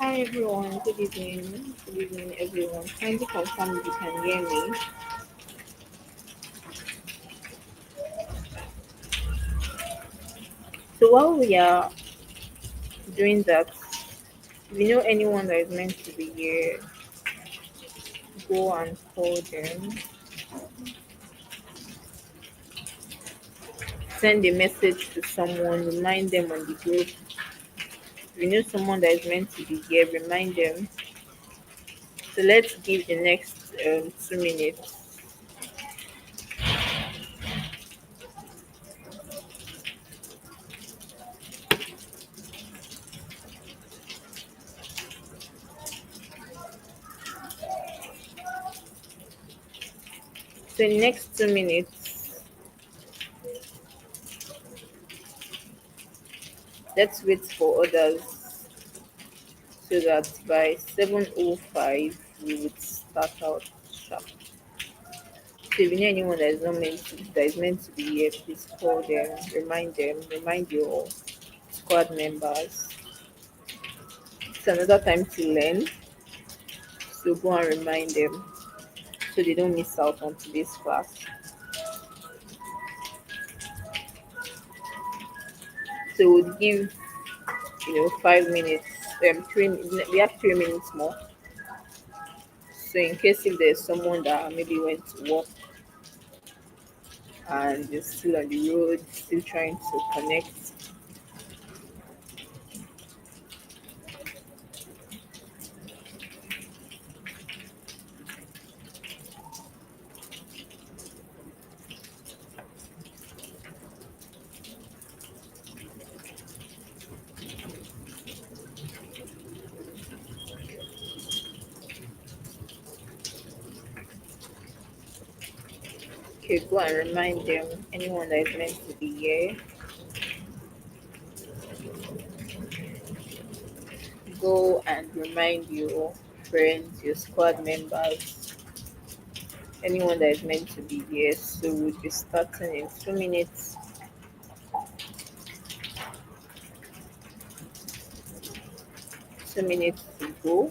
Hi everyone, good evening. Good evening everyone. Kindly confirm if you can hear me. So while we are doing that, if you know anyone that is meant to be here, go and call them. Send a message to someone, remind them on the group. If you know someone that is meant to be here, remind them. So let's give the next 2 minutes. So in the next 2 minutes, let's wait for others so that by 7:05 we would start out sharp. So if you know anyone that is meant to be here, please call them, remind your squad members. It's another time to learn, so go and remind them so they don't miss out on today's class. So we'll give 5 minutes, we have 3 minutes more. So in case if there's someone that maybe went to work and is still on the road, still trying to connect. Okay, go and remind them, anyone that is meant to be here, go and remind your friends, your squad members, anyone that is meant to be here. So we'll be starting in 2 minutes. 2 minutes to go.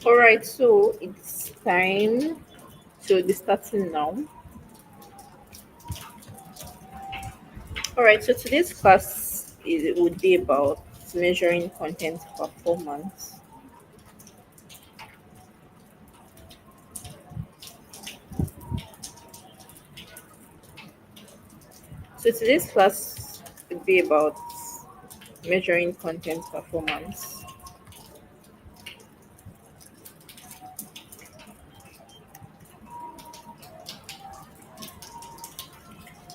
All right, so it's time to be starting now. All right, so today's class would be about measuring content performance. So today's class to be about measuring content performance.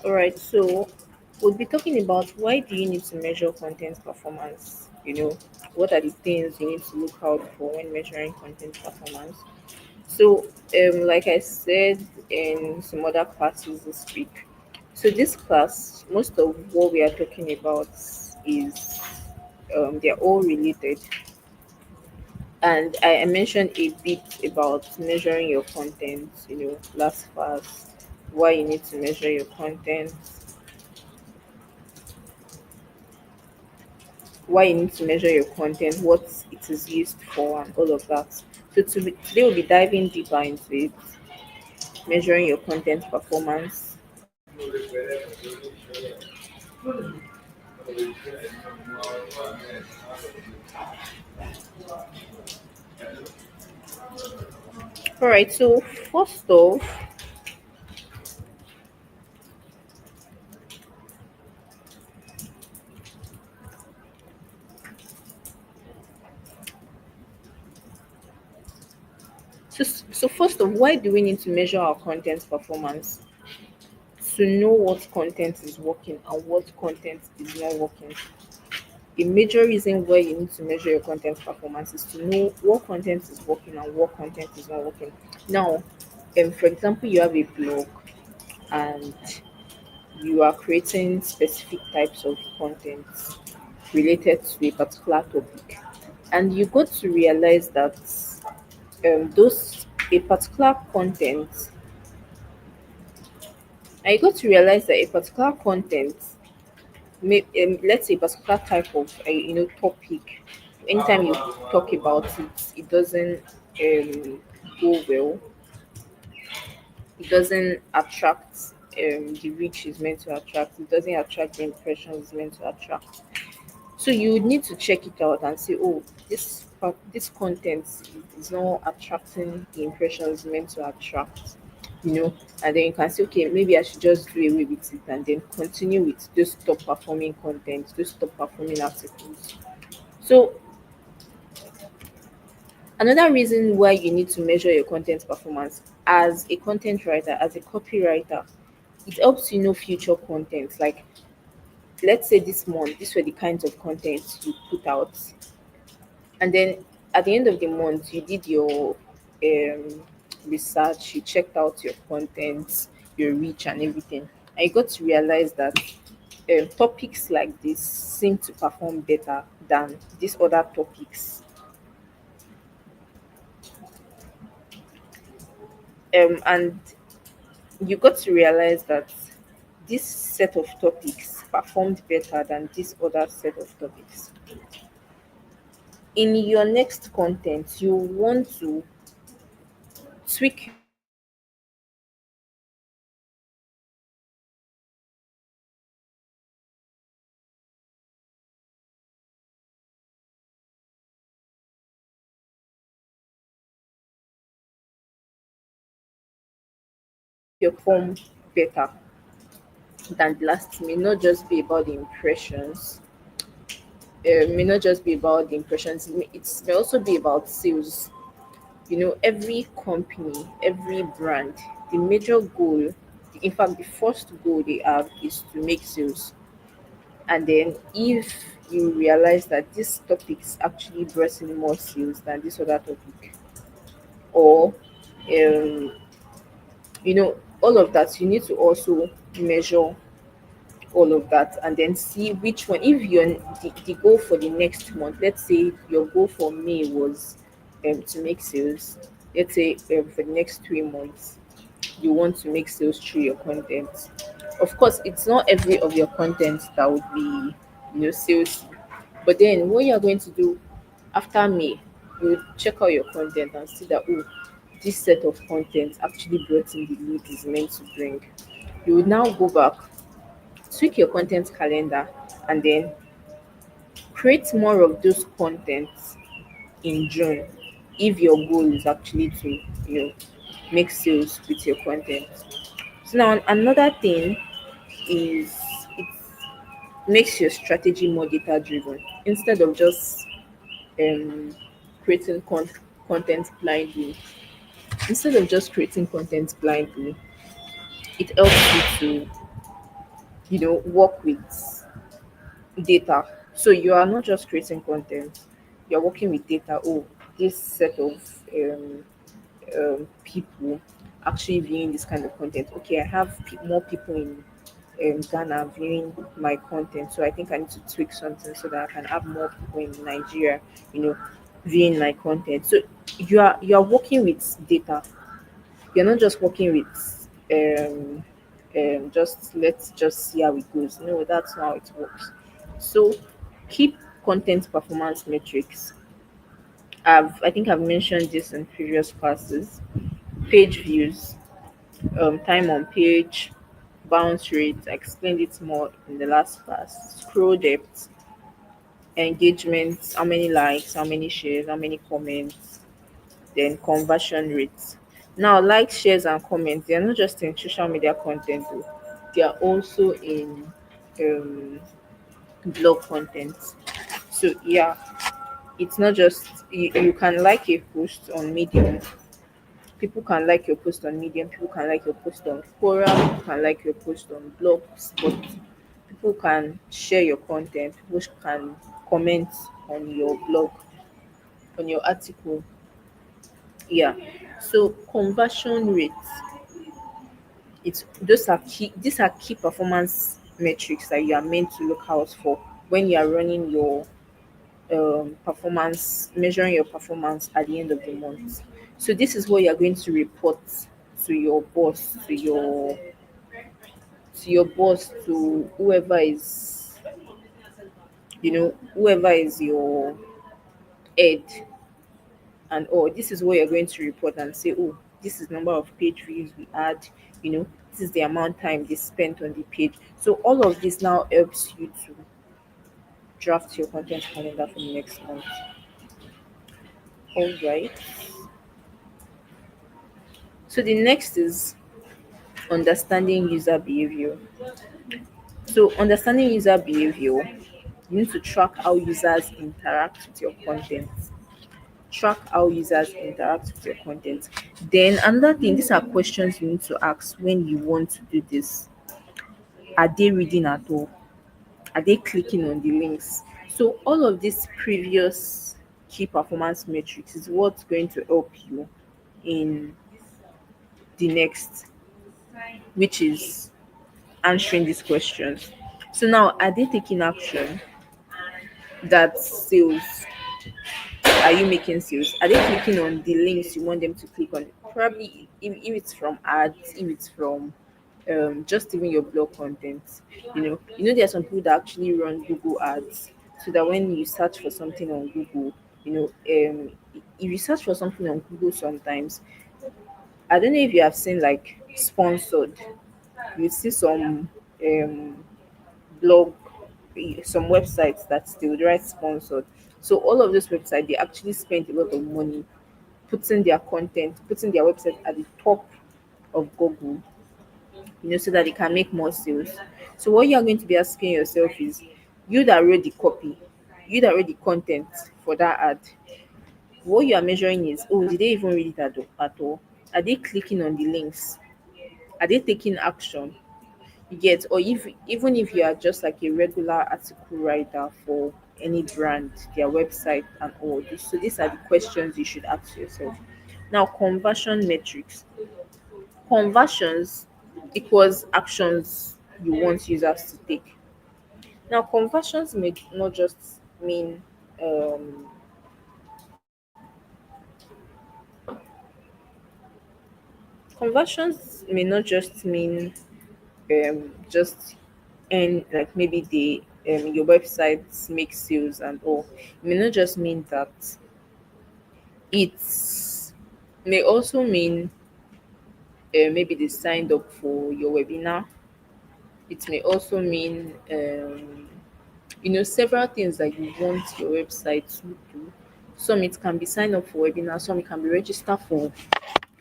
All right, so we'll be talking about why do you need to measure content performance? What are the things you need to look out for when measuring content performance? So, like I said in some other classes this week, so this class, most of what we are talking about is they're all related. And I mentioned a bit about measuring your content, last class, why you need to measure your content, why you need to measure your content, what it is used for, and all of that. So today we'll be diving deeper into it, measuring your content performance. All right. So first off, so first off, why do we need to measure our content performance? To know what content is working and what content is not working. A major reason why you need to measure your content performance is to know what content is working and what content is not working. Now, for example, you have a blog and you are creating specific types of content related to a particular topic, and you got to realize that those a particular content, and you got to realize that a particular content let's say a particular type of topic, anytime you talk about it, it doesn't go well, it doesn't attract the reach is meant to attract, it doesn't attract the impression it's meant to attract. So you would need to check it out and say, oh, this content is not attracting the impression it's meant to attract, you know. And then you can say, okay, maybe I should just do away with it and then continue with those top performing content, those top performing articles. So another reason why you need to measure your content performance as a content writer, as a copywriter, it helps you know future content. Like, let's say this month, these were the kinds of content you put out, and then at the end of the month you did your research, you checked out your content, your reach and everything, and you got to realize that topics like this seem to perform better than these other topics, and you got to realize that this set of topics performed better than this other set of topics. In your next content you want to tweak your form better than the last. May not just be about the impressions. May not just be about the impressions. May also be about sales. Every company, every brand, the major goal, in fact, the first goal they have is to make sales. And then if you realize that this topic is actually bringing more sales than this other topic, or all of that, you need to also measure all of that and then see which one. If you're the goal for the next month, let's say your goal for May was to make sales, let's say for the next 3 months you want to make sales through your content. Of course, it's not every of your content that would be sales, but then what you're going to do after May, you check out your content and see that, oh, this set of content actually brought in the lead is meant to bring. You would now go back, tweak your content calendar, and then create more of those contents in June if your goal is actually to make sales with your content. So now another thing is makes your strategy more data driven instead of just um creating content blindly. Instead of just creating content blindly, it helps you to work with data. So you are not just creating content, you're working with data. Oh, this set of people actually viewing this kind of content. Okay, I have more people in Ghana viewing my content, so I think I need to tweak something so that I can have more people in Nigeria, you know, viewing my content. So you are working with data. You're not just working with just let's just see how it goes. No, that's not how it works. So keep content performance metrics. I think I've mentioned this in previous classes. Page views, time on page, bounce rate. I explained it more in the last class. Scroll depth, engagement, how many likes, how many shares, how many comments, then conversion rates. Now, likes, shares, and comments, they are not just in social media content, though. They are also in um, blog content. So, yeah, it's not just you can like a post on Medium. People can like your post on Medium, people can like your post on Quora, people can like your post on blogs, but people can share your content, people can comment on your blog, on your article. Yeah. So conversion rates, it's these are key performance metrics that you are meant to look out for when you are running your performance, measuring your performance at the end of the month. So this is what you are going to report to your boss, to whoever is, whoever is your head, and this is what you're going to report and say, oh, this is number of page views we had, this is the amount time they spent on the page. So all of this now helps you to draft your content calendar for the next month. All right. So the next is understanding user behavior. So understanding user behavior, you need to track how users interact with your content. Track how users interact with your content. Then another thing, these are questions you need to ask when you want to do this. Are they reading at all? Are they clicking on the links? So all of these previous key performance metrics is what's going to help you in the next, which is answering these questions. So now, are they taking action that sales? Are you making sales? Are they clicking on the links you want them to click on? Probably if it's from ads, if it's from just even your blog content. There are some people that actually run Google ads, so that when you search for something on Google, if you search for something on Google sometimes, I don't know if you have seen like sponsored. You see some um blog, some websites that still write sponsored. So all of those websites, they actually spend a lot of money putting their content, putting their website at the top of Google, so that they can make more sales. So what you are going to be asking yourself is, you that wrote the copy, you that wrote the content for that ad, what you are measuring is, oh, did they even read it at all? Are they clicking on the links? Are they taking action? You get, or if even if you are just like a regular article writer for any brand, their website and all this. So these are the questions you should ask yourself. Now, conversion metrics. Conversions equals actions you want users to take. Now, conversions may not just mean um, conversions may not just mean just, and like maybe the your websites make sales and all. It may not just mean that. It may also mean maybe they signed up for your webinar. It may also mean several things that you want your website to do. Some it can be sign up for webinar, some it can be register for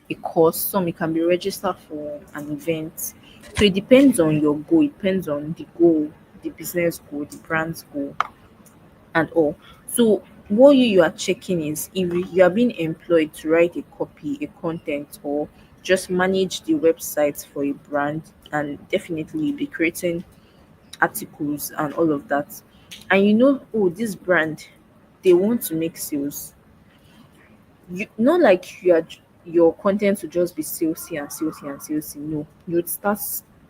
a course, some it can be register for an event. So it depends on your goal, it depends on the goal the business goal, the brand's goal, and all. So what you are checking is if you are being employed to write a copy, a content, or just manage the website for a brand, and definitely you'll be creating articles and all of that. And oh, this brand, they want to make sales. You not like your content to just be salesy and salesy and salesy. No, you'd start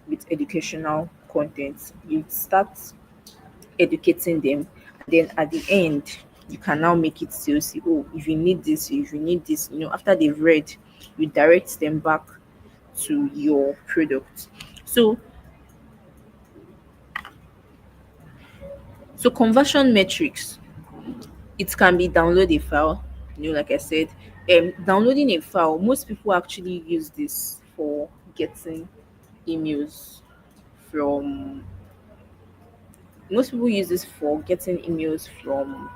with educational content. You'd start educating them, and then at the end you can now make it salesy. Oh, if you need this, if you need this, after they've read, you direct them back to your product. So so conversion metrics, it can be download a file, like I said. Downloading a file, most people actually use this for getting emails from most people use this for getting emails from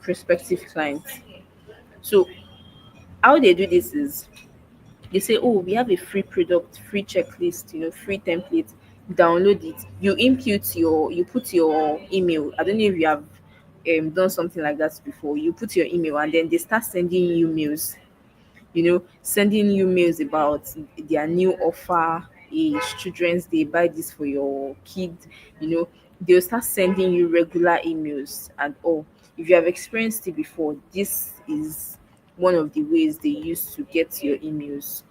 prospective clients. So how they do this is they say, oh, we have a free product, free checklist, free template. Download it. You put your email. I don't know if you have done something like that before. You put your email, and then they start sending you mails, sending you mails about their new offer, children's day, buy this for your kid, they'll start sending you regular emails and all. If you have experienced it before, this is one of the ways they use to get your emails.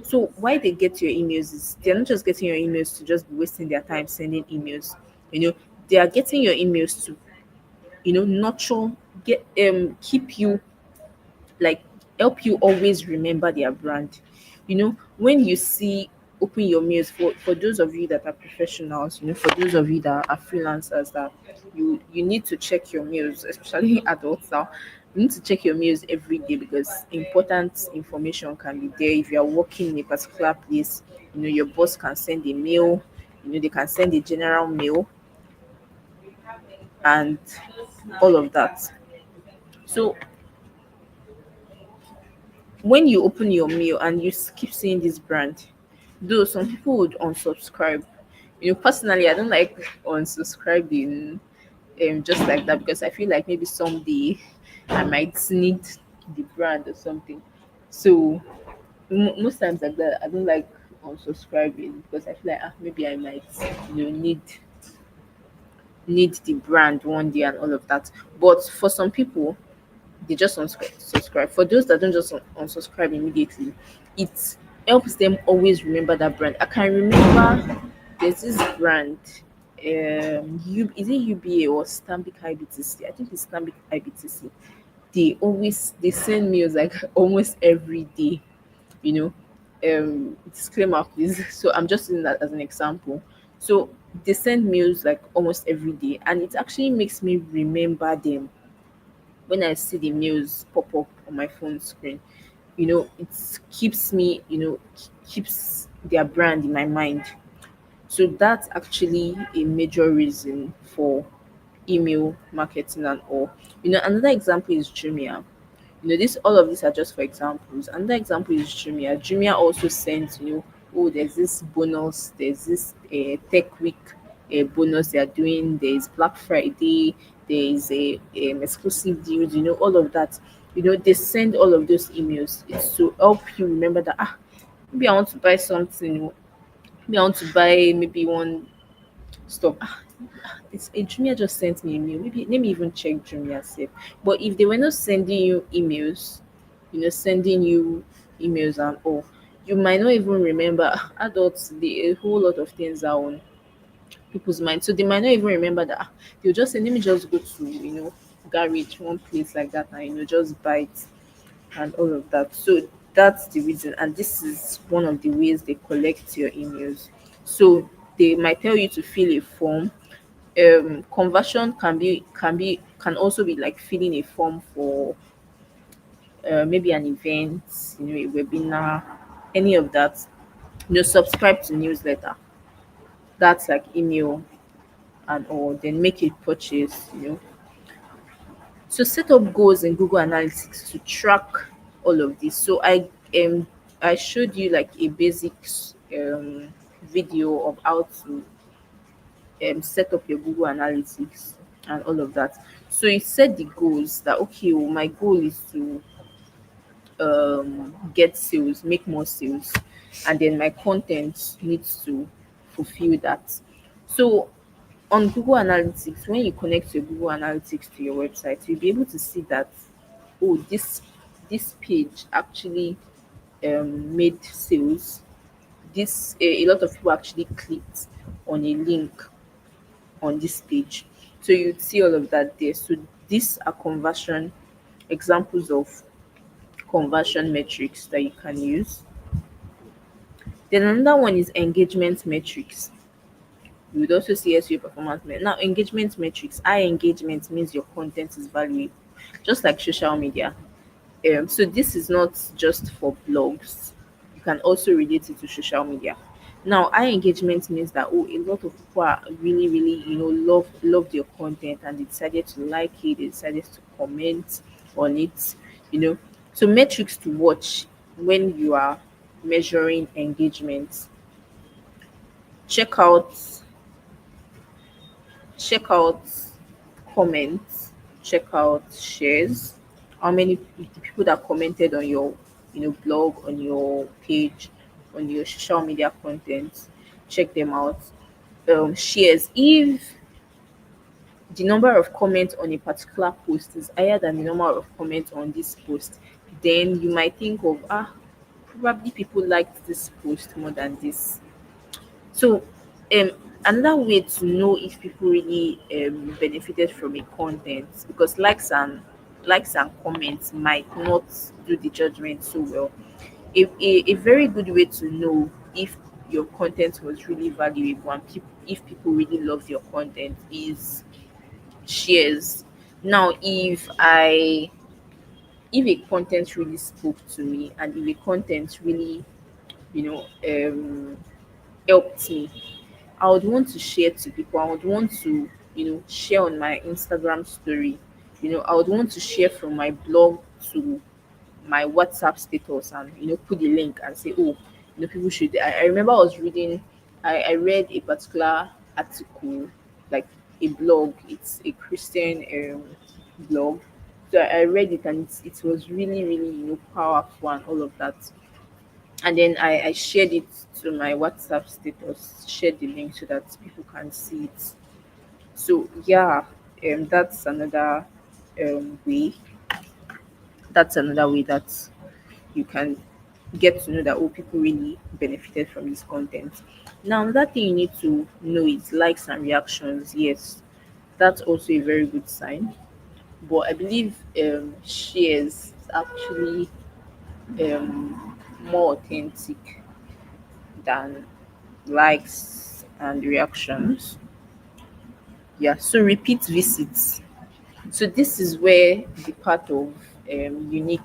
So why they get your emails is they're not just getting your emails to just be wasting their time sending emails. They are getting your emails to nurture, get keep you, like, help you always remember their brand. When you see, open your mails, for those of you that are professionals, for those of you that are freelancers, that you need to check your mails, especially adults now. You need to check your mails every day because important information can be there. If you are working in a particular place, your boss can send a mail, they can send a general mail and all of that. So when you open your mail and you keep seeing this brand, though some people would unsubscribe. Personally, I don't like unsubscribing just like that because I feel like maybe someday I might need the brand or something. So most times like that, I don't like unsubscribing because I feel like maybe I might need the brand one day and all of that. But for some people, they just unsubscribe. For those that don't just unsubscribe immediately, it helps them always remember that brand. I can remember there's this brand, is it UBA or Stambic IBTC? I think it's Stambic IBTC. They send me like almost every day, you know. Disclaimer please. So I'm just using that as an example. So they send meals like almost every day, and it actually makes me remember them when I see the news pop up on my phone screen. It keeps me, keeps their brand in my mind. So that's actually a major reason for email marketing and all. Another example is Jumia. This all of these are just for examples. Another example is Jumia. Jumia also sends, oh, there's this bonus, there's this tech week bonus they are doing, there's Black Friday, there is a exclusive deals, all of that. They send all of those emails. It's to help you remember that maybe I want to buy something, maybe I want to buy maybe one stuff. It's a Jumia just sent me a mail. Maybe let me even check Jumia safe. But if they were not sending you emails, sending you emails and all, you might not even remember. Adults, a whole lot of things are on people's mind. So they might not even remember that. They'll just say, let me just go to, garage, one place like that, and just buy it and all of that. So that's the reason. And this is one of the ways they collect your emails. So they might tell you to fill a form. Conversion can also be like filling a form for maybe an event, a webinar, any of that. Subscribe to newsletter. That's like email and all. Then make a purchase. So set up goals in Google Analytics to track all of this. So I showed you like a basic video of how to set up your Google Analytics and all of that. So you set the goals that okay, well, my goal is to get sales, make more sales, and then my content needs to fulfill that. So on Google Analytics, when you connect your Google Analytics to your website, you'll be able to see that oh, this page actually made sales. This a lot of people actually clicked on a link on this page. So you'd see all of that there. So these are conversion examples of conversion metrics that you can use. Then another one is engagement metrics. You would also see SEO performance. Now, engagement metrics, high engagement means your content is valuable, just like social media. So this is not just for blogs. You can also relate it to social media. Now, high engagement means that oh, a lot of people are really, really, loved your content and they decided to like it. They decided to comment on it. You know, so metrics to watch when you are measuring engagement. Check out check out comments, check out shares, how many the people that commented on your blog, on your page, on your social media content, check them out. Shares, if the number of comments on a particular post is higher than the number of comments on this post, then you might think of probably people liked this post more than this. So, um, another way to know if people really benefited from a content, because likes and comments might not do the judgment so well. A very good way to know if your content was really valuable and if people really love your content is shares. Now, if a content really spoke to me and if a content really you know helped me, I would want to share to people. I would want to, share on my Instagram story. I would want to share from my blog to my WhatsApp status and, put the link and say, oh, people should. I remember I was reading, I read a particular article, like a blog. It's a Christian blog. So I read it and it was really, really, powerful and all of that. And then I shared it to my WhatsApp status, shared the link so that people can see it. So yeah, that's another way. That's another way that you can get to know that oh, people really benefited from this content. Now, another thing you need to know is likes and reactions. Yes, that's also a very good sign. But I believe shares is actually more authentic than likes and reactions. Yeah, so repeat visits. So this is where the part of unique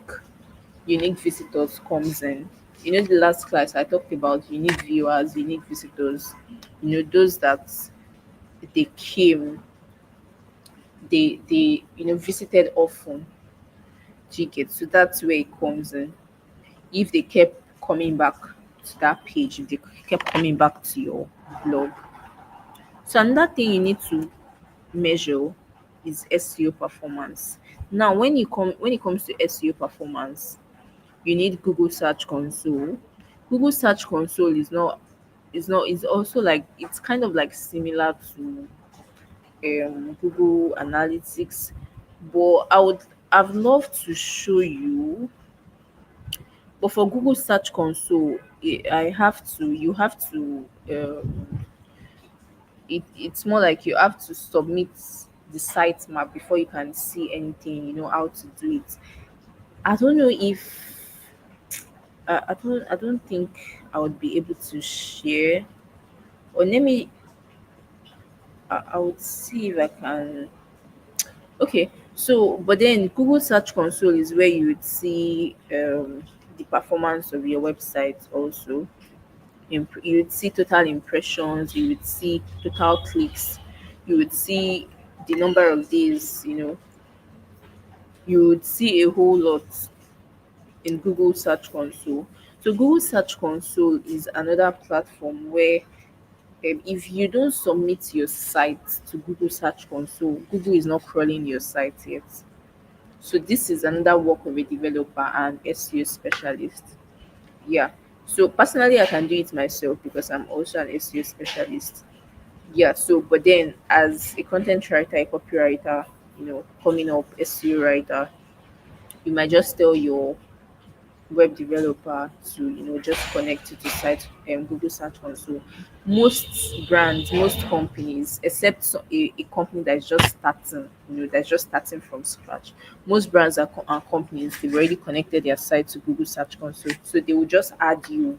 visitors comes in. The last class I talked about unique viewers, unique visitors. Those that they came, they visited often. Do you get? So that's where it comes in. If they kept coming back to that page, if they kept coming back to your blog. So another thing you need to measure is SEO performance. Now, when it comes to SEO performance, you need Google Search Console. Google Search Console is also like it's kind of like similar to Google Analytics, but I've loved to show you. But for Google Search Console, you have to it's more like you have to submit the site map before you can see anything, how to do it. I don't know if I don't think I would be able to share, or let me I would see if I can. Okay, so but then Google Search Console is where you would see the performance of your website also. You would see total impressions, you would see total clicks, you would see the number of days, you would see a whole lot in Google Search Console. So Google Search Console is another platform where If you don't submit your site to Google Search Console, Google is not crawling your site yet. So this is another work of a developer and SEO specialist. Yeah. So personally, I can do it myself because I'm also an SEO specialist. Yeah. So, but then as a content writer, a copywriter, coming up SEO writer, you might just tell your web developer to just connect to the site Google Search Console. Most brands, most companies, except a company that's just starting, that's just starting from scratch. Most brands and companies, they've already connected their site to Google Search Console, so they will just add you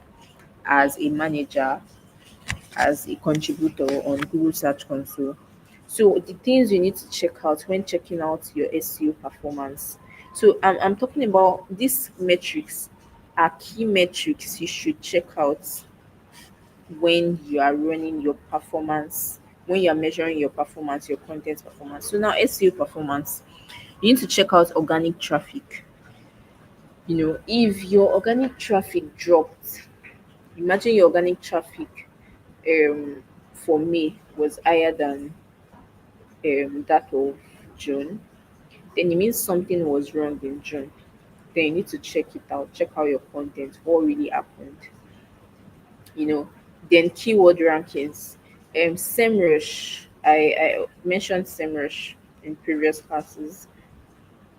as a manager, as a contributor on Google Search Console. So the things you need to check out when checking out your SEO performance. So I'm talking about these metrics are key metrics you should check out when you are running your performance, when you are measuring your performance, your content performance. So now SEO performance, you need to check out organic traffic. If your organic traffic dropped, imagine your organic traffic for May was higher than that of June, then it means something was wrong in June. Then you need to check it out, check out your content, what really happened, you know. Then keyword rankings. SEMrush, I mentioned SEMrush in previous classes,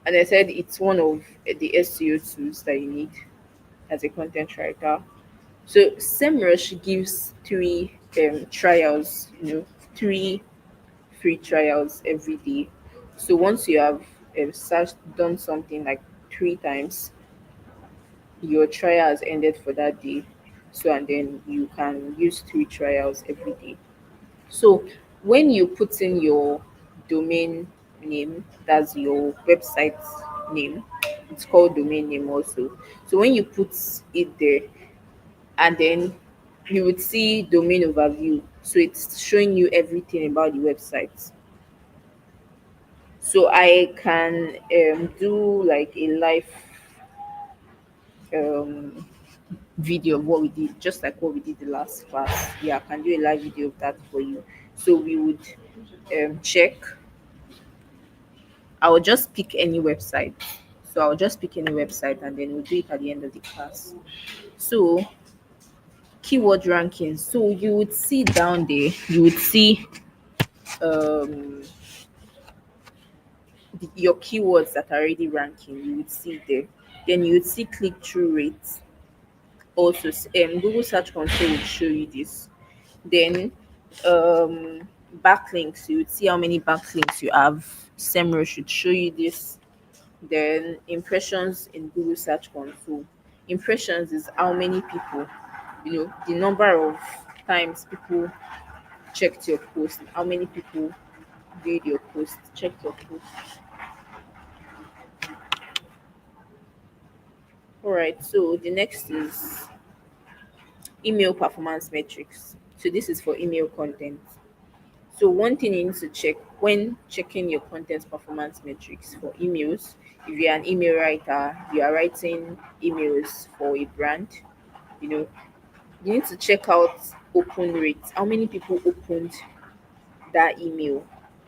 and I said it's one of the SEO tools that you need as a content writer. So SEMrush gives three trials, three free trials every day. So once you have done something like 3 times, your trial has ended for that day. So and then you can use 3 trials every day. So when you put in your domain name, that's your website name. It's called domain name also. So when you put it there, and then you would see domain overview. So it's showing you everything about the website. So I can do like a live um, video of what we did, just like what we did the last class. Yeah, I can do a live video of that for you. So we would check. I will just pick any website. So I'll just pick any website and then we'll do it at the end of the class. So keyword rankings. So you would see down there, you would see um your keywords that are already ranking. You would see there. Then you would see click through rates. Also, Google Search Console will show you this. Then backlinks, you would see how many backlinks you have. SEMrush should show you this. Then impressions in Google Search Console. Impressions is how many people, the number of times people checked your post, how many people viewed your post, checked your post. All right, so the next is email performance metrics. So this is for email content. So one thing you need to check when checking your content performance metrics for emails, if you're an email writer, you are writing emails for a brand, you know, you need to check out open rates. How many people opened that email?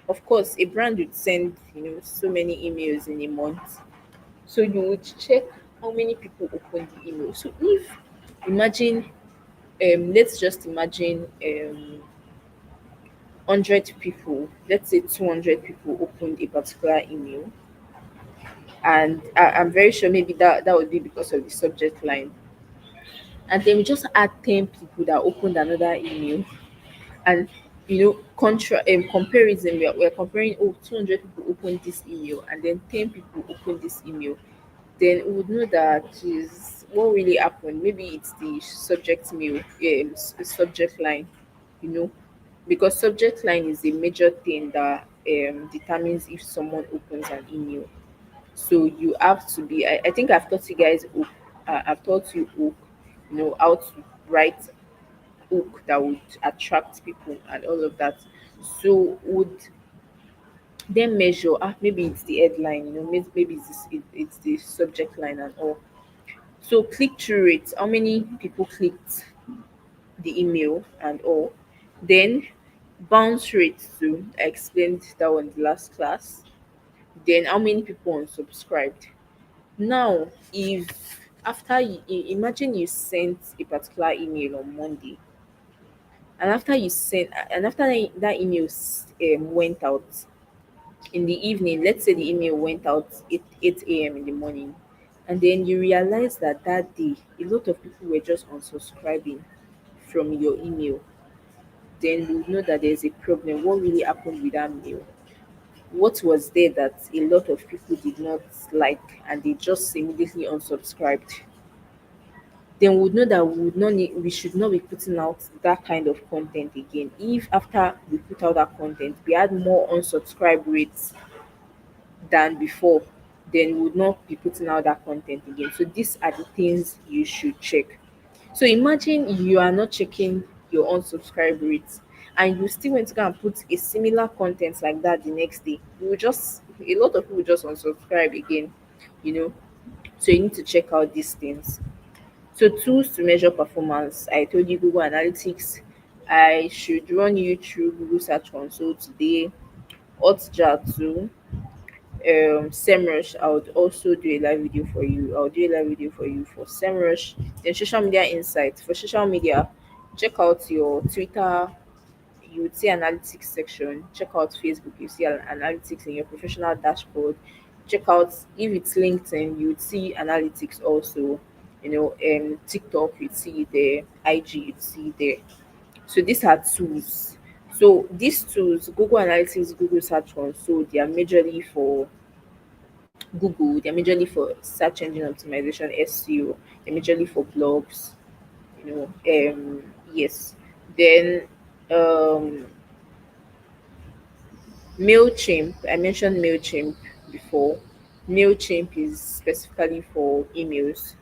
Of course, a brand would send, so many emails in a month. So you would check how many people opened the email. So if imagine let's just imagine 100 people, let's say 200 people opened a particular email, and I'm very sure maybe that would be because of the subject line, and then we just add 10 people that opened another email, and comparison, we're comparing, oh, 200 people opened this email and then 10 people opened this email, then we would know that is what really happened. Maybe it's the subject mail, subject line, you know, because subject line is a major thing that determines if someone opens an email. So you have to be. I think I've taught you guys hook. I've taught you hook. How to write hook that would attract people and all of that. So would then measure. Maybe it's the headline. Maybe it's the subject line and all. So click through rate. How many people clicked the email and all. Then bounce rate too. I explained that one in the last class. Then how many people unsubscribed. Now, if after imagine you sent a particular email on Monday, and after you sent, and after that email went out in the evening, let's say the email went out 8 a.m. in the morning, and then you realize that that day a lot of people were just unsubscribing from your email, then you know that there's a problem. What really happened with that mail? What was there that a lot of people did not like and they just immediately unsubscribed? Then we would know that we should not be putting out that kind of content again. If after we put out that content we had more unsubscribe rates than before, then we would not be putting out that content again. So these are the things you should check. So imagine you are not checking your unsubscribe rates and you still went to go and put a similar content like that the next day. You will just a lot of people will just unsubscribe again, you know. So you need to check out these things. So tools to measure performance. I told you Google Analytics. I should run you through Google Search Console today. Hotjar too. SEMrush, I would also do a live video for you. I'll do a live video for you for SEMrush. Then social media insights. For social media, check out your Twitter, you would see analytics section. Check out Facebook, you see analytics in your professional dashboard. Check out if it's LinkedIn, you would see analytics also. TikTok, you'd see it there. IG, you'd see it there. So these are tools. So these tools, Google Analytics, Google Search Console, they are majorly for Google, they're majorly for search engine optimization, SEO, they're majorly for blogs, yes. Then um MailChimp, I mentioned MailChimp before. MailChimp is specifically for emails.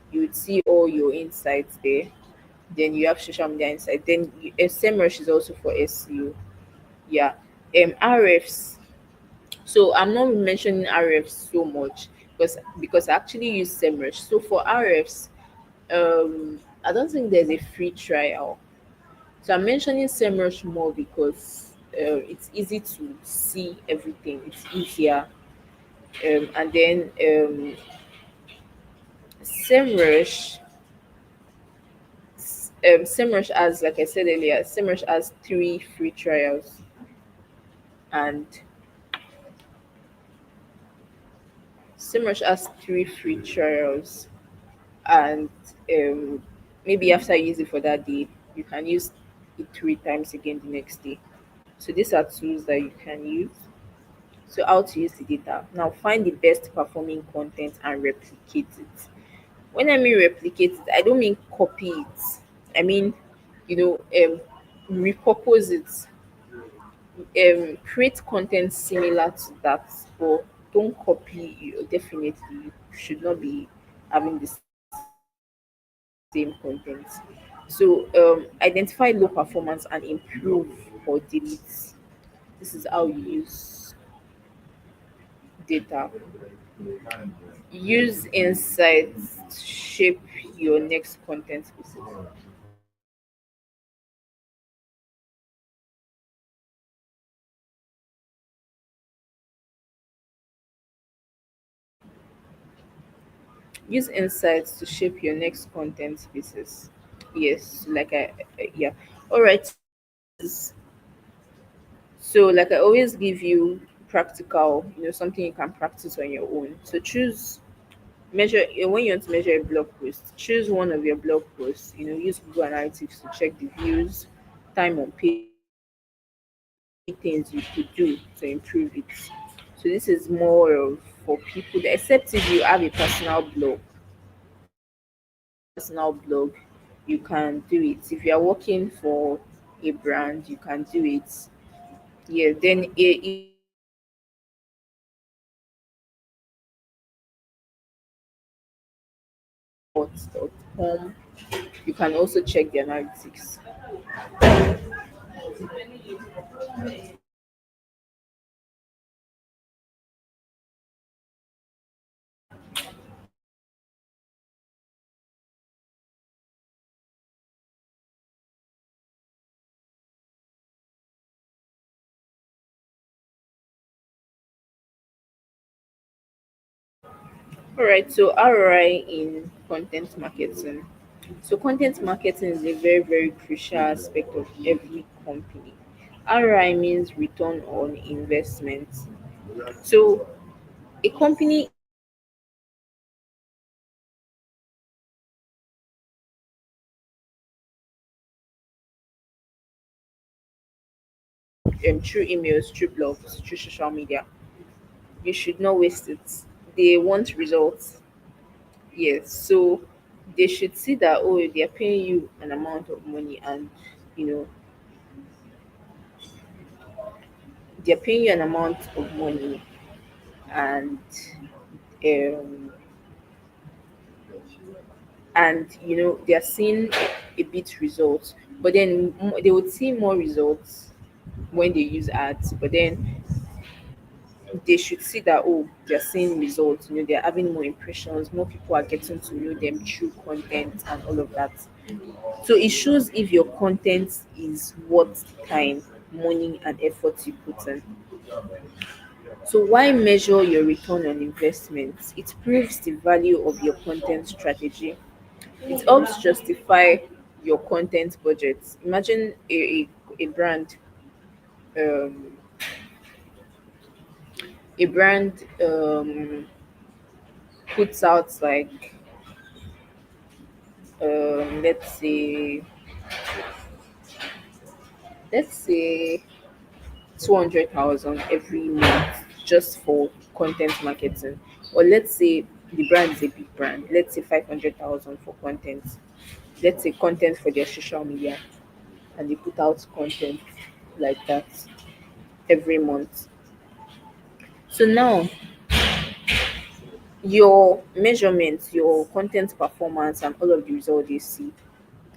You would see all your insights there. Then you have social media insight. Then SEMrush is also for SEO. Yeah. RFs. So I'm not mentioning RFs so much because I actually use SEMrush. So for RFs, I don't think there's a free trial. So I'm mentioning SEMrush more because it's easy to see everything. It's easier. And then SEMrush, SEMrush has, like I said earlier, SEMrush has 3 free trials, and SEMrush has 3 free trials, and um, maybe after you use it for that day, you can use it 3 times again the next day. So these are tools that you can use. So how to use the data. Now find the best performing content and replicate it. When I mean replicate it, I don't mean copy it. I mean, you know, repurpose it. Create content similar to that, but don't copy. You definitely you should not be having the same content. So identify low performance and improve or delete. This is how you use data. Use insights to shape your next content pieces. Use insights to shape your next content pieces. Yes, yeah. All right. So, like I always give you practical, something you can practice on your own. So, choose measure when you want to measure a blog post, choose one of your blog posts, use Google Analytics to check the views, time on page, things you could do to improve it. So this is more of for people that, except if you have a personal blog, you can do it. If you are working for a brand, you can do it. Yeah, then if com, you can also check the analytics. All right, so ROI in content marketing. So content marketing is a very, very crucial aspect of every company. ROI means return on investment. So a company through emails, through blogs, through social media, you should not waste it. They want results. Yes. So they should see that oh they're paying you an amount of money and you know they're paying you an amount of money and um they're seeing a bit results but then they would see more results when they use ads but then they should see that oh they're seeing results, they're having more impressions, more people are getting to know them through content and all of that. So it shows if your content is worth the time, money and effort you put in. So why measure your return on investment? It proves the value of your content strategy. It helps justify your content budget. Imagine a brand, um, a brand puts out like let's say let's say 200,000 every month just for content marketing, or let's say the brand is a big brand. Let's say 500,000 for content. Let's say content for their social media, and they put out content like that every month. So now your measurements, your content performance, and all of the results they see,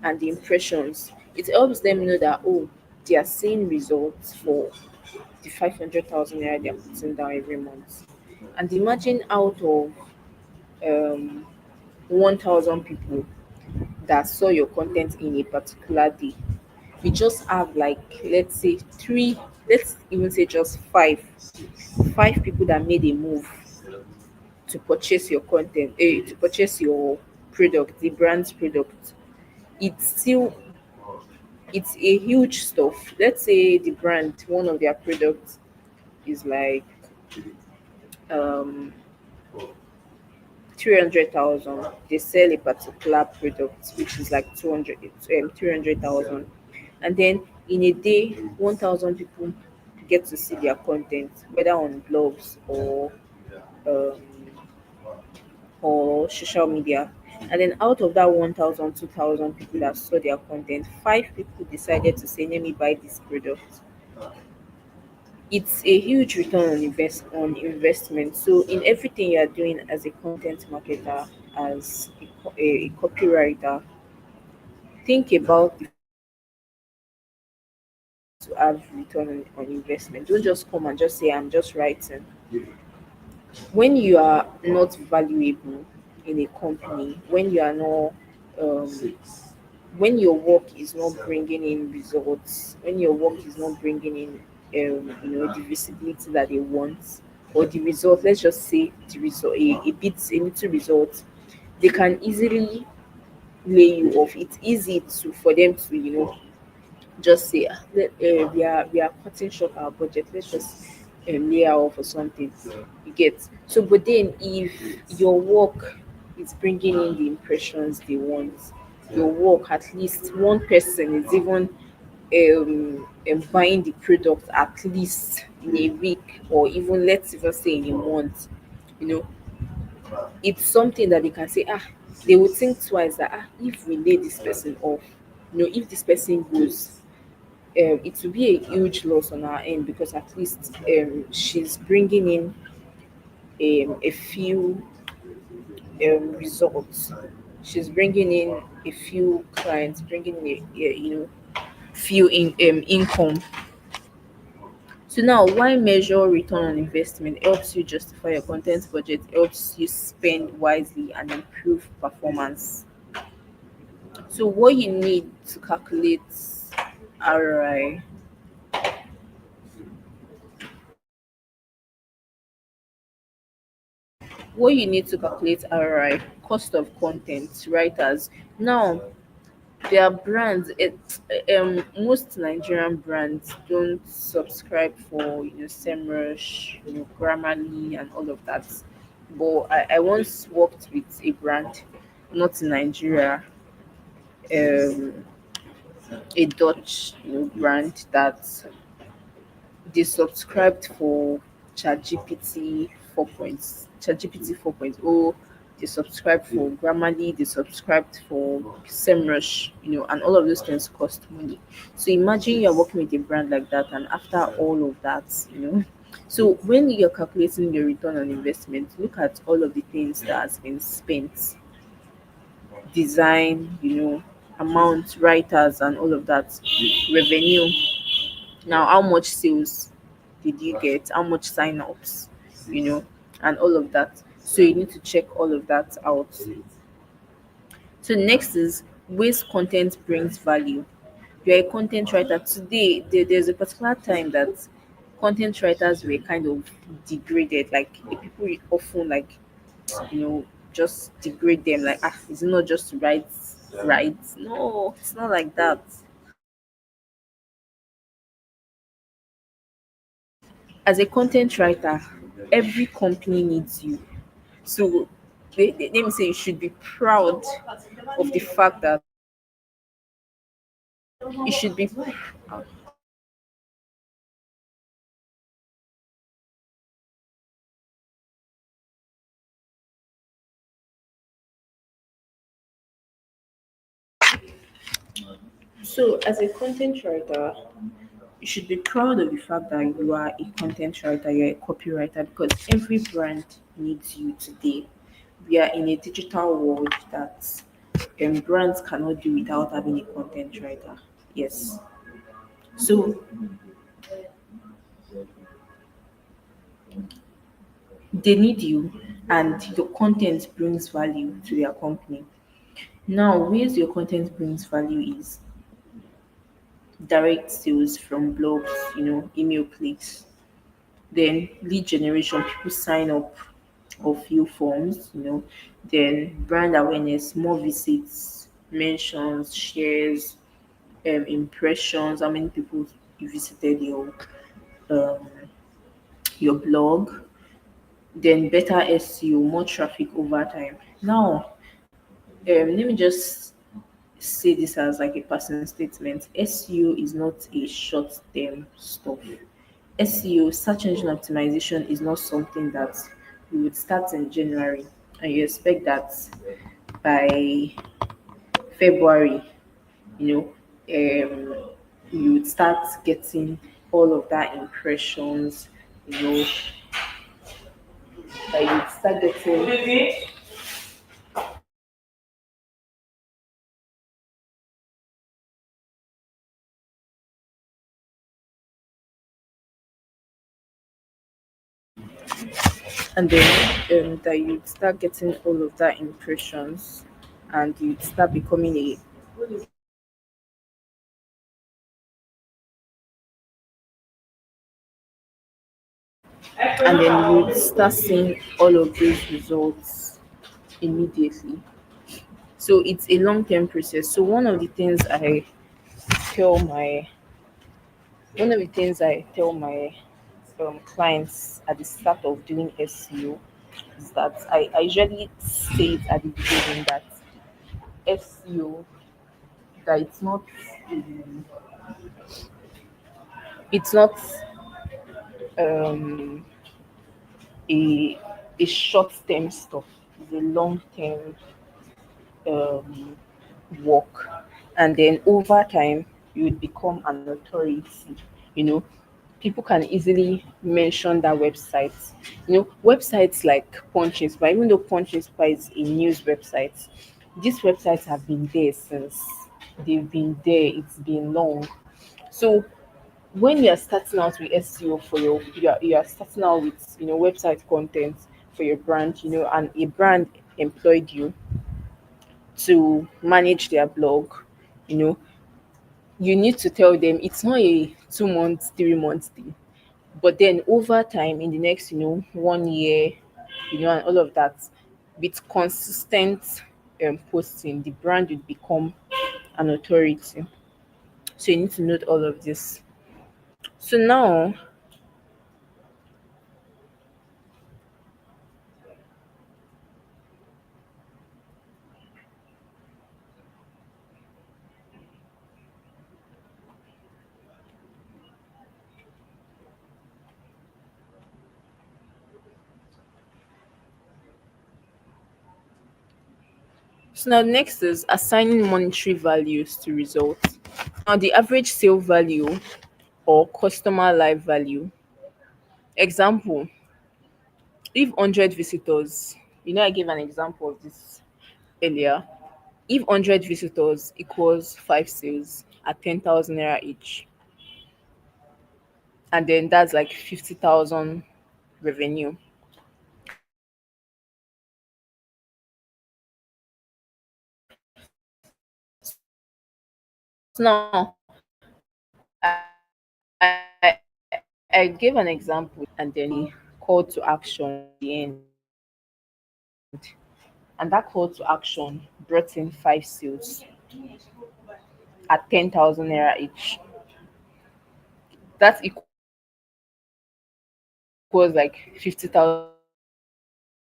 and the impressions, it helps them know that oh, they are seeing results for the 500,000 naira they're putting down every month. And imagine out of 1,000 people that saw your content in a particular day, we just have like, let's say, three, let's even say just five people that made a move to purchase your content, to purchase your product, the brand's product. It's still it's a huge stuff. Let's say the brand, one of their products is like um 300,000. They sell a particular product which is like 300,000, and then in a day 1,000 people get to see their content, whether on blogs um, or social media. And then out of that 1,000, 2,000 people that saw their content, five people decided to say, let me buy this product. It's a huge return on investment. So in everything you are doing as a content marketer, as a copywriter, think about the to have return on investment. Don't just come and just say I'm just writing. When you are not valuable in a company, when you are not um, when your work is not bringing in results, when your work is not bringing in the visibility that they want, or the result, let's just say the result, a little result, they can easily lay you off. It's easy to for them to just say we are cutting short our budget, let's just lay her off or something. You get. So but then if your work is bringing in the impressions they want, your work, at least one person is even buying the product at least in a week, or even let's even say in a month, you know it's something that they can say, they would think twice that if we lay this person off, if this person goes, it will be a huge loss on our end, because at least she's bringing in a few results. She's bringing in a few clients, bringing in few income. So now, why measure return on investment? Helps you justify your content budget, helps you spend wisely and improve performance. So what you need to calculate ROI, what you need to calculate ROI, cost of content, writers. Now, there are brands. Most Nigerian brands don't subscribe for SEMrush, Grammarly, and all of that. But I once worked with a brand, not in Nigeria, um, a Dutch brand that they subscribed for ChatGPT 4.0. They subscribed for Grammarly, they subscribed for SEMrush, and all of those things cost money. So imagine you're working with a brand like that, and after all of that, so when you're calculating your return on investment, look at all of the things that has been spent, design, amount, writers, and all of that, revenue. Now, how much sales did you get? How much sign-ups? You know, and all of that. So you need to check all of that out. So next is ways content brings value. You're a content writer. Today, there's a particular time that content writers were kind of degraded. Like people often just degrade them. Like, is it not just to write, right? No, it's not like that. As a content writer, every company needs you. So let me say you should be proud of the fact that you should be so as a content writer, you should be proud of the fact that you are a content writer, you're a copywriter, because every brand needs you today. We are in a digital world that brands cannot do without having a content writer. Yes. So they need you, and your content brings value to their company. Now, ways your content brings value is direct sales from blogs, email clicks, then lead generation, people sign up or fill forms, then brand awareness, more visits, mentions, shares, impressions, how many people visited um, your blog, then better SEO, more traffic over time. Now, let me just say this as like a personal statement. SEO is not a short term stuff. SEO, search engine optimization, is not something that you would start in January and you expect that by February, you you would start getting all of that impressions, you know, that you'd start getting, and then that you'd start getting all of that impressions and you'd start becoming and then you'd start seeing all of those results immediately. So it's a long term process. So tell my one of the things I tell my clients at the start of doing SEO is that I usually say it at the beginning that SEO, that um, it's not um, a short term stuff. It's a long term um, work, and then over time you would become an authority. You know, people can easily mention that website. Websites like Punch Inspire, even though Punch Inspire is a news website, these websites have been there since they've been there. It's been long. So when you are starting out with SEO for you are starting out with website content for your brand, and a brand employed you to manage their blog, you know, you need to tell them it's not a 2 months, 3 months thing. But then over time, in the next, 1 year, and all of that. With consistent posting, the brand would become an authority. So you need to note all of this. So now, next is assigning monetary values to results. Now the average sale value or customer life value. Example, if 100 visitors, I gave an example of this earlier. If 100 visitors equals 5 sales at 10,000 naira each, and then that's like 50,000 revenue. So now I I gave an example and then call to action at the end. And that call to action brought in 5 sales at 10,000 naira each. That equals like 50,000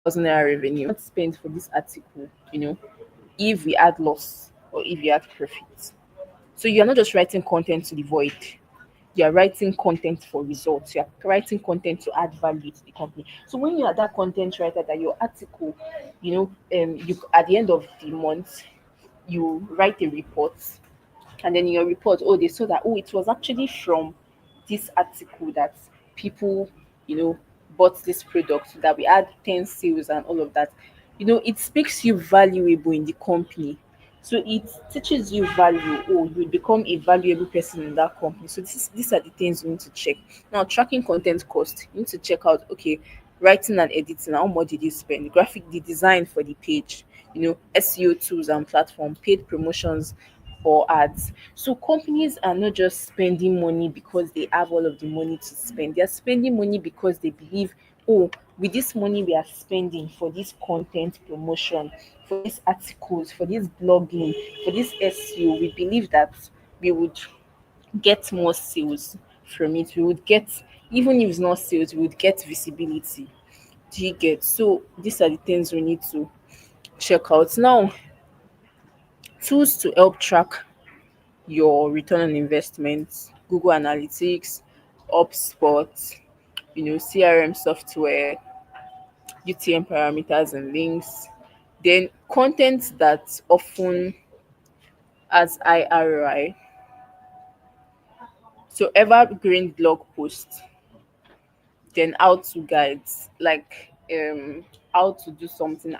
naira revenue. Not spent for this article, if we add loss or if you add profit. So you're not just writing content to the void. You're writing content for results. You're writing content to add value to the company. So when you are that content writer, that your article, you at the end of the month, you write a report, and then in your report, they saw that it was actually from this article that people, you know, bought this product, that we had 10 sales and all of that. It makes you valuable in the company. So it teaches you value. You become a valuable person in that company. So these are the things you need to check. Now, tracking content cost, you need to check out, okay, writing and editing, how much did you spend? The design for the page, SEO tools and platform, paid promotions or ads. So companies are not just spending money because they have all of the money to spend. They are spending money because they believe, with this money we are spending for this content promotion, for these articles, for this blogging, for this SEO, we believe that we would get more sales from it. We would get, even if it's not sales, we would get visibility. Do you get? So these are the things we need to check out. Now, tools to help track your return on investment, Google Analytics, HubSpot, CRM software, UTM parameters and links. Then content that often has high ROI. So evergreen blog posts, then how to guides, like how to do something.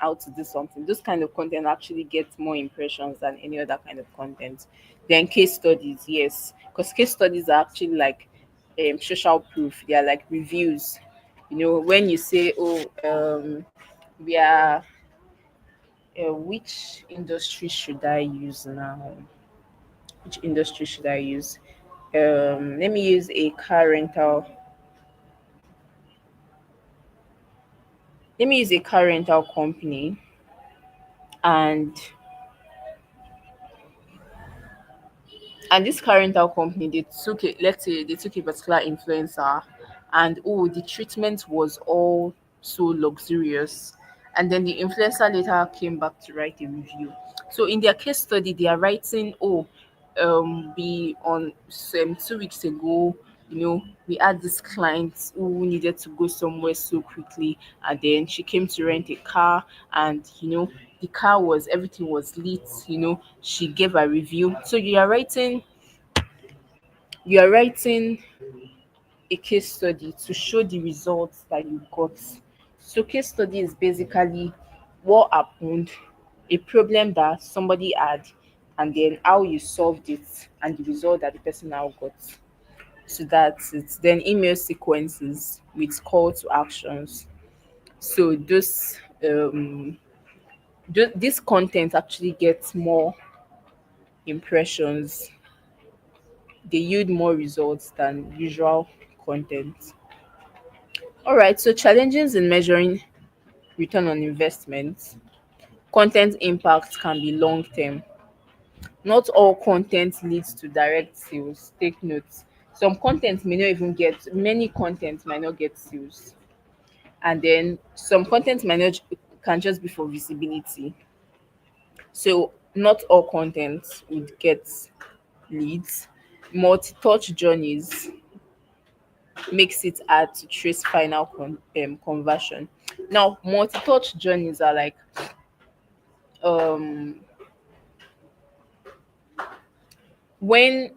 Those kind of content actually gets more impressions than any other kind of content. Then case studies, yes, because case studies are actually like social proof. They are like reviews. When you say, we are which industry should I use now? Which industry should I use? Let me use a car rental. Let me use a car rental company, and this car rental company, they took it. Let's say they took a particular influencer, and the treatment was all so luxurious, and then the influencer later came back to write a review. So in their case study, they are writing, be on 2 weeks ago, we had this client who needed to go somewhere so quickly, and then she came to rent a car, and the car was, everything was lit. She gave a review. So you are writing a case study to show the results that you got. So case study is basically what happened, a problem that somebody had, and then how you solved it and the result that the person now got. So that's it. Then email sequences with call to actions. So this content actually gets more impressions. They yield more results than usual content. All right, so challenges in measuring return on investment. Content impact can be long term. Not all content leads to direct sales. Take note. Some content may not even get, many content might not get sales. And then some content might not, can just be for visibility. So not all content would get leads. Multi-touch journeys makes it hard to trace final conversion. Now, multi-touch journeys are like um when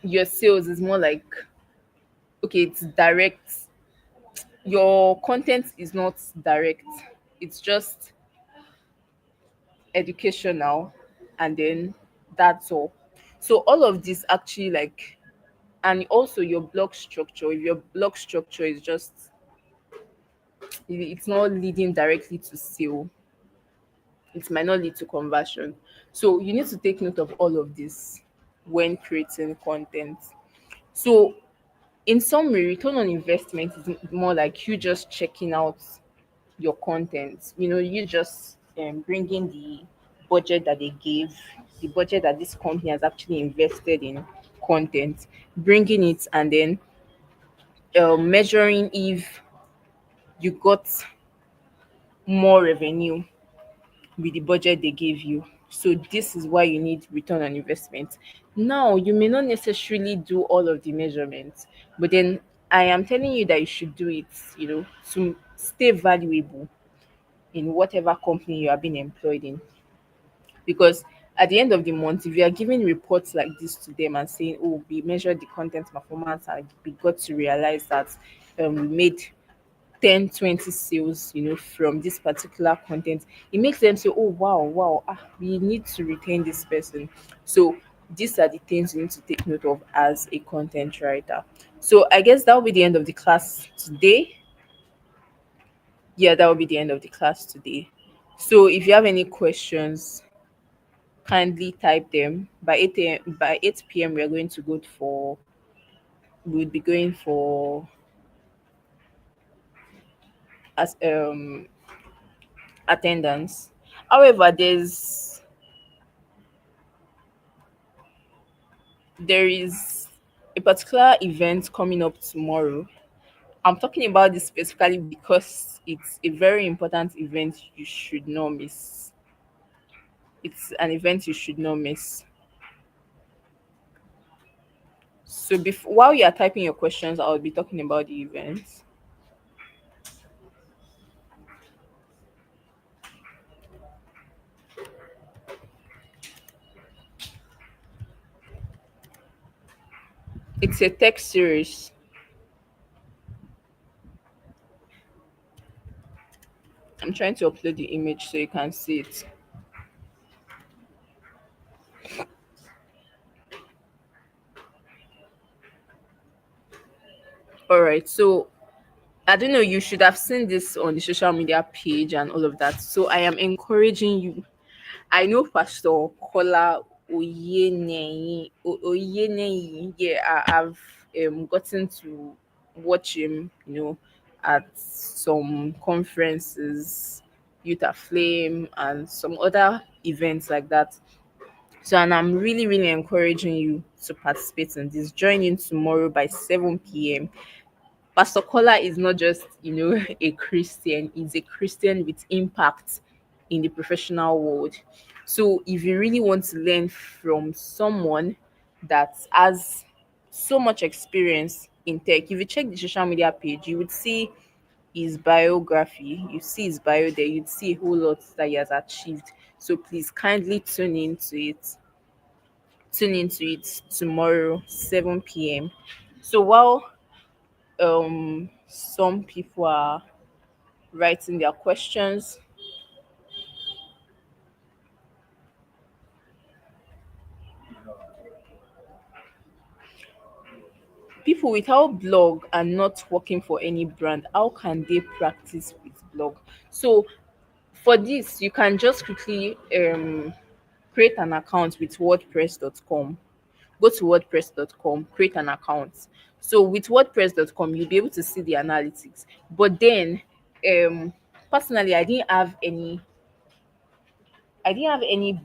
your sales is more like, okay, it's direct. Your content is not direct. It's just educational, and then that's all. So all of this actually like, and also your blog structure. If your blog structure is just, it's not leading directly to sale, it might not lead to conversion. So you need to take note of all of this when creating content. So in summary, return on investment is more like you just checking out your content. You just bringing the budget that they gave, the budget that this company has actually invested in content, bringing it, and then measuring if you got more revenue with the budget they gave you. So this is why you need return on investment. Now, you may not necessarily do all of the measurements, but then I am telling you that you should do it, to stay valuable in whatever company you are being employed in. Because at the end of the month, if you are giving reports like this to them and saying, oh, we measured the content performance and we got to realize that we made 10, 20 sales, from this particular content, it makes them say, oh, wow, wow, we need to retain this person. So these are the things you need to take note of as a content writer. So I guess that will be the end of the class today. Yeah, that will be the end of the class today. So if you have any questions, kindly type them. By 8 a.m. by 8 p.m. we are going to go for we'll be going for as attendance. However, there is a particular event coming up tomorrow. I'm talking about this specifically because it's a very important event you should not miss. It's an event you should not miss. So while you are typing your questions, I'll be talking about the event. It's a text series. I'm trying to upload the image so you can see it. All right. So I don't know, you should have seen this on the social media page and all of that. So I am encouraging you. I know Pastor Kola Oyeneyi. Yeah, I've gotten to watch him, at some conferences, Youth Aflame, and some other events like that. So, and I'm really, really encouraging you to participate in this. Join in tomorrow by 7 p.m. Pastor Kola is not just, a Christian, he's a Christian with impact in the professional world. So if you really want to learn from someone that has so much experience in tech, if you check the social media page, you would see his biography, you see his bio there, you'd see a whole lot that he has achieved. So please kindly tune into it tomorrow, 7 p.m. So while some people are writing their questions, people without blog and not working for any brand, how can they practice with blog? So for this, you can just quickly create an account with wordpress.com. Go to wordpress.com, create an account. So with wordpress.com, you'll be able to see the analytics. But then um personally I didn't have any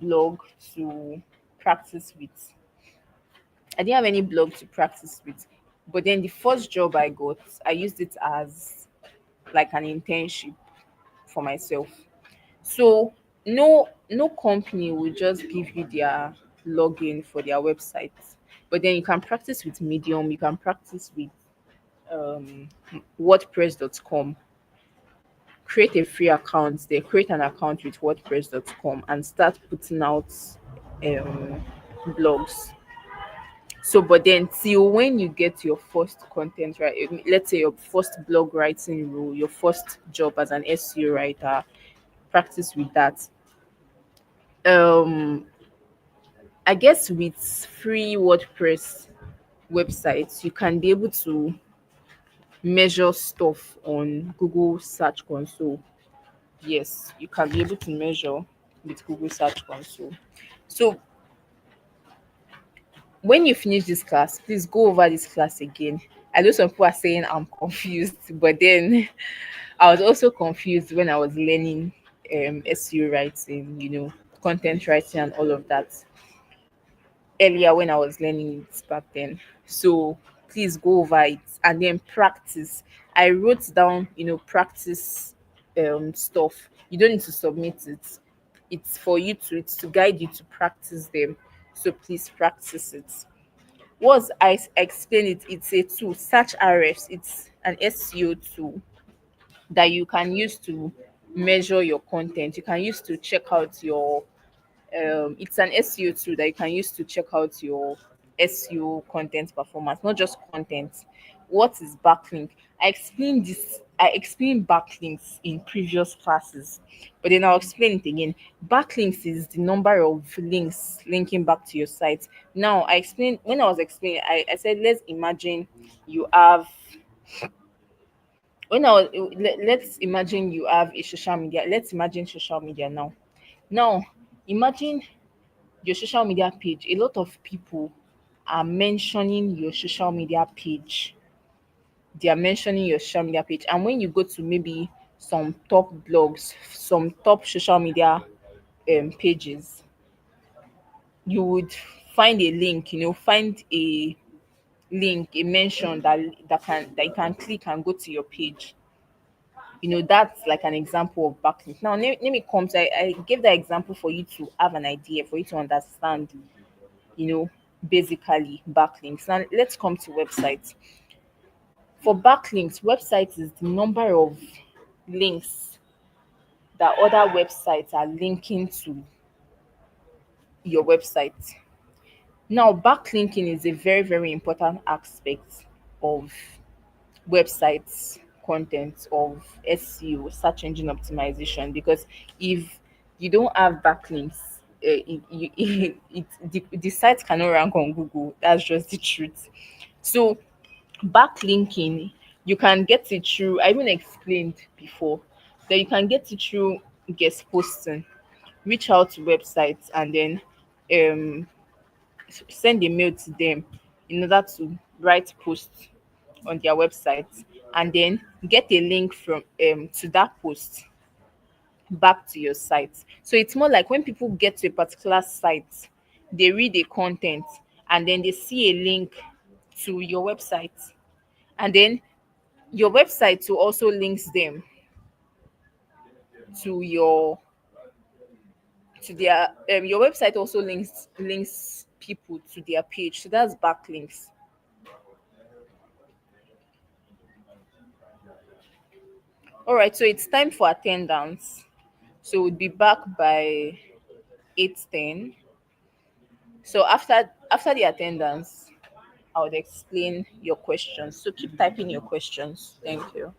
blog to practice with. I didn't have any blog to practice with. But then the first job I got, I used it as like an internship for myself. So no company will just give you their login for their website. But then you can practice with Medium, you can practice with um WordPress.com. Create a free account, they create an account with WordPress.com and start putting out um blogs. So, but then till when you get your first content, right? Let's say your first blog writing role, your first job as an SEO writer, practice with that. Um, I guess with free WordPress websites, you can be able to measure stuff on Google Search Console. Yes, you can be able to measure with Google Search Console. So when you finish this class, please go over this class again. I know some people are saying I'm confused, but then I was also confused when I was learning SEO writing, content writing and all of that earlier when I was learning it back then. So please go over it and then practice. I wrote down, practice stuff. You don't need to submit it. It's to guide you to practice them. So please practice it. Once I explain it, it's a tool, search RFs. It's an SEO tool that you can use to measure your content. You can use to check out your it's an SEO tool that you can use to check out your SEO content performance, not just content. What is backlink? I explained backlinks in previous classes, but then I'll explain it again. Backlinks is the number of links linking back to your site. Now, I explained when I was explaining, I said, let's imagine you have when I was let's imagine you have a social media. Let's imagine social media now. Now, imagine your social media page. A lot of people are mentioning your social media page. They are mentioning your social media page. And when you go to maybe some top blogs, some top social media pages, you would find a link, find a link, a mention that you can click and go to your page. That's like an example of backlink. Now let me come to I gave that example for you to have an idea, for you to understand, you know basically backlinks. Now let's come to websites. For backlinks, websites is the number of links that other websites are linking to your website. Now backlinking is a very, very important aspect of websites content, of SEO, search engine optimization, because if you don't have backlinks, the site cannot rank on Google. That's just the truth. So backlinking, you can get it through, I even explained before that you can get it through guest posting. Reach out to websites and then um send a mail to them in order to write posts on their website, and then get a link from to that post back to your site. So it's more like when people get to a particular site, they read the content and then they see a link to your website, and then your website will also links them to your website also links people to their page. So that's backlinks. All right, so it's time for attendance. So we'll be back by 8:10. So after the attendance, I would explain your questions. So keep typing your questions. Thank you.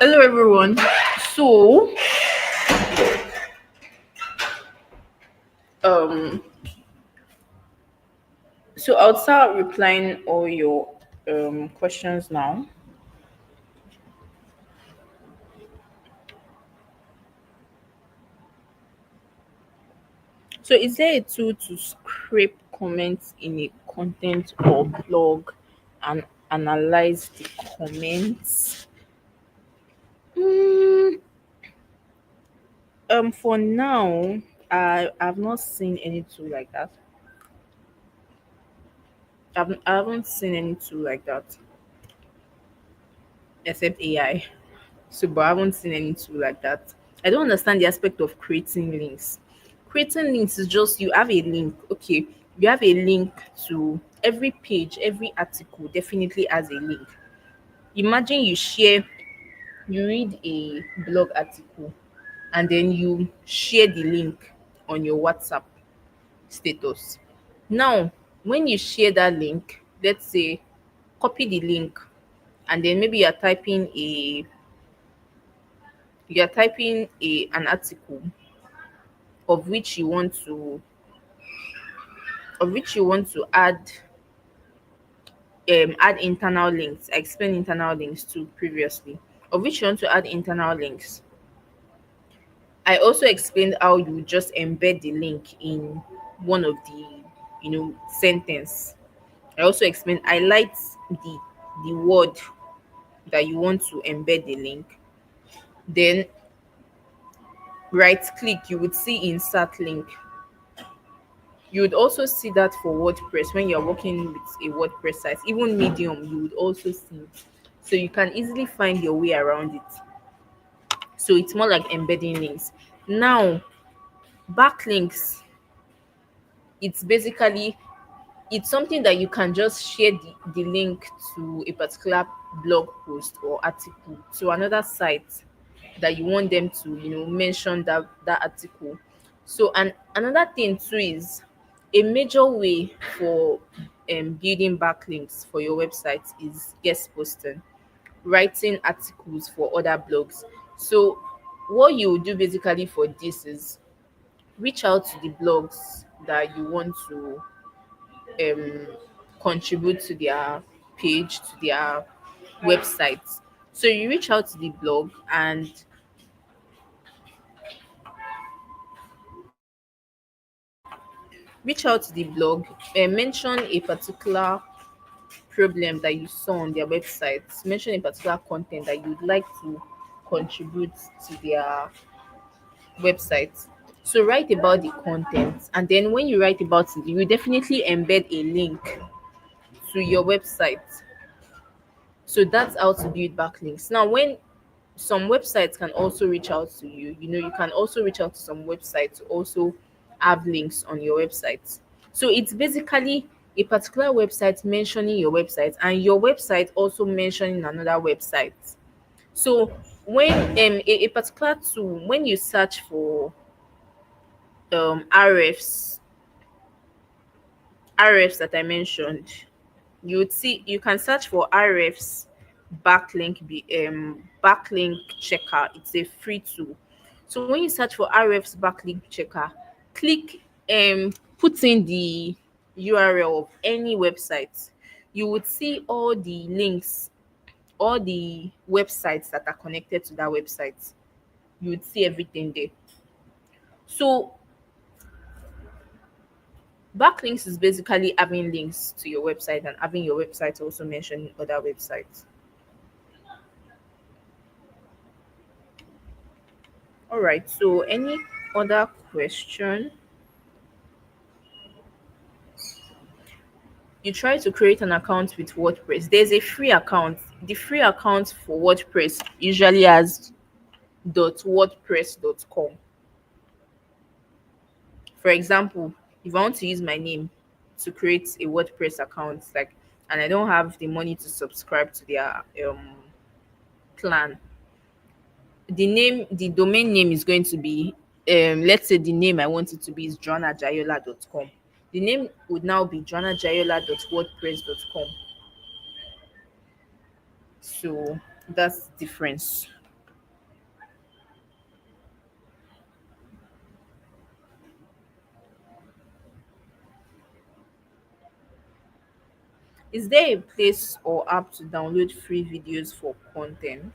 Hello everyone. So um I'll start replying all your questions now. So is there a tool to scrape comments in a content or blog and analyze the comments? Mm, for now, I've not seen any tool like that. I haven't seen any tool like that except AI. So, but I haven't seen any tool like that. I don't understand the aspect of creating links. Creating links is just you have a link. Okay, you have a link to every page, every article definitely has a link. Imagine you read a blog article and then you share the link on your WhatsApp status. Now, when you share that link, let's say copy the link and then maybe you're typing an article of which you want to add internal links. I explained internal links too previously. Of which you want to add internal links. I also explained how you just embed the link in one of the sentence. I also explained highlight the word that you want to embed the link. Then right click, you would see insert link. You would also see that for WordPress when you're working with a WordPress site, even Medium, you would also see it. So you can easily find your way around it. So it's more like embedding links. Now, backlinks, it's basically it's something that you can just share the link to a particular blog post or article to another site that you want them to mention that article. So, and another thing too is a major way for building backlinks for your website is guest posting, writing articles for other blogs. So what you do basically for this is reach out to the blogs that you want to um, contribute to their page, to their website. So you reach out to the blog and reach out to the blog and mention a particular problem that you saw on their website, mention a particular content that you'd like to contribute to their website. So write about the content, and then when you write about it, you will definitely embed a link to your website. So that's how to build backlinks. Now, when some websites can also reach out to you, you can also reach out to some websites to also have links on your website. So it's basically a particular website mentioning your website and your website also mentioning another website. So when a particular tool, when you search for RFs, that I mentioned, you would see you can search for RFs backlink checker. It's a free tool. So when you search for RFs backlink checker, click put in the URL of any website. You would see all the links, all the websites that are connected to that website. You would see everything there. So backlinks is basically having links to your website and having your website also mentioning other websites. All right. So any other question? You try to create an account with WordPress. There's a free account. The free account for WordPress usually has .wordpress.com. For example, if I want to use my name to create a WordPress account, like, and I don't have the money to subscribe to their plan, the domain name is going to be let's say the name I want it to be is joannajayola.com. The name would now be joannajayola.wordpress.com. So that's the difference. Is there a place or app to download free videos for content?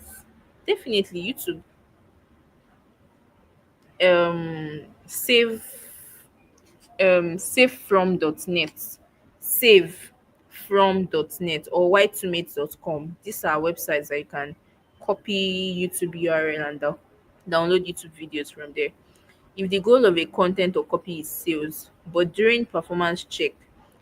Definitely YouTube. Save savefrom.net, savefrom.net or y2mate.com. These are websites that you can copy YouTube URL and download YouTube videos from there. If the goal of a content or copy is sales, but during performance check,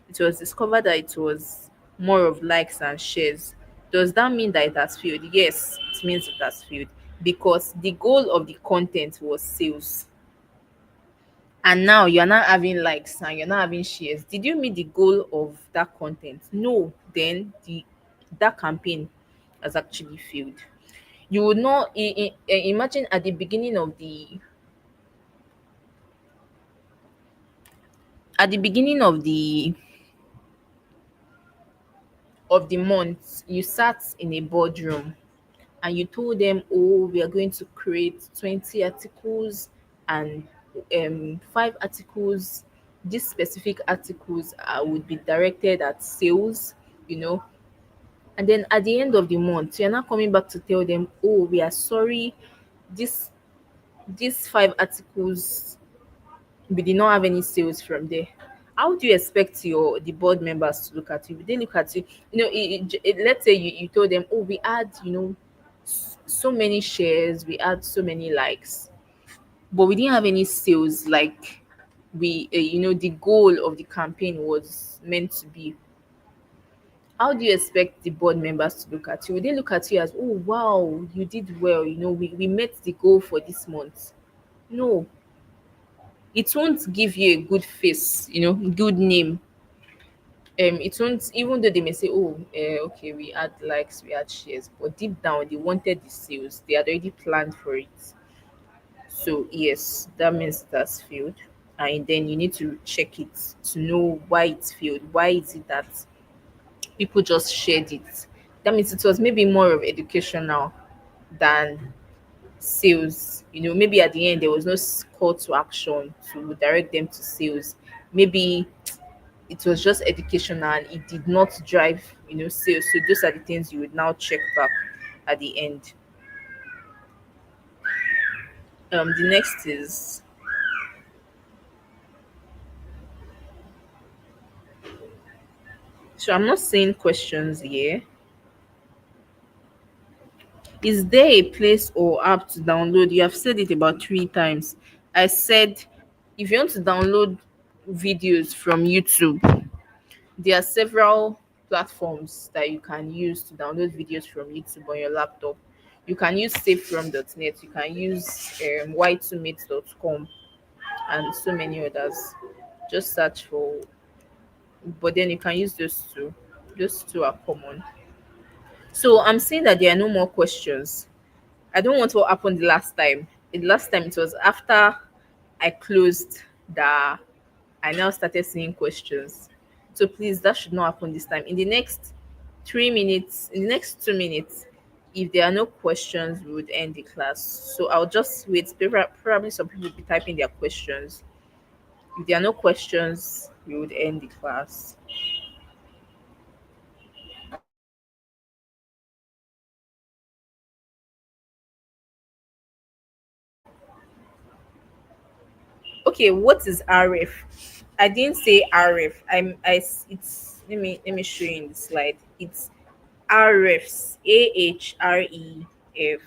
it was discovered that it was more of likes and shares, does that mean that it has failed? Yes, it means it has failed because the goal of the content was sales. And now you're not having likes and you're not having shares. Did you meet the goal of that content? No. Then that campaign has actually failed. You would not imagine at the beginning of the month, you sat in a boardroom and you told them, oh, we are going to create 20 articles and 5 articles. These specific articles would be directed at sales, you know. And then at the end of the month, you're not coming back to tell them, oh, we are sorry, this these 5 articles, we did not have any sales from there. How do you expect the board members to look at you? They look at you, let's say you told them, oh, we had, so many shares, we had so many likes, but we didn't have any sales like the goal of the campaign was meant to be. How do you expect the board members to look at you? Will they look at you as, oh, wow, you did well, we met the goal for this month? No, it won't give you a good face, good name. It won't, even though they may say, oh, okay, we had likes, we had shares, but deep down they wanted the sales, they had already planned for it. So yes, that means that's failed. And then you need to check it to know why it's failed. Why is it that people just shared it? That means it was maybe more of educational than sales. Maybe at the end there was no call to action to direct them to sales. Maybe it was just educational and it did not drive sales. So those are the things you would now check back at the end. The next is, so I'm not saying questions here. Is there a place or app to download? You have said it about 3 times. I said if you want to download videos from YouTube, there are several platforms that you can use to download videos from YouTube on your laptop. You can use savefrom.net, you can use y2mate.com, and so many others. Just search for, but then you can use those two. Those two are common. So I'm saying that there are no more questions. I don't want what happened the last time. The last time it was after I closed the I now started seeing questions. So please, that should not happen this time. In the next 3 minutes, in the next 2 minutes, if there are no questions, we would end the class. So I'll just wait. Probably some people will be typing their questions. If there are no questions, we would end the class. Okay, what is RF? I didn't say RF. It's let me show you in the slide. It's RFs. AHREF.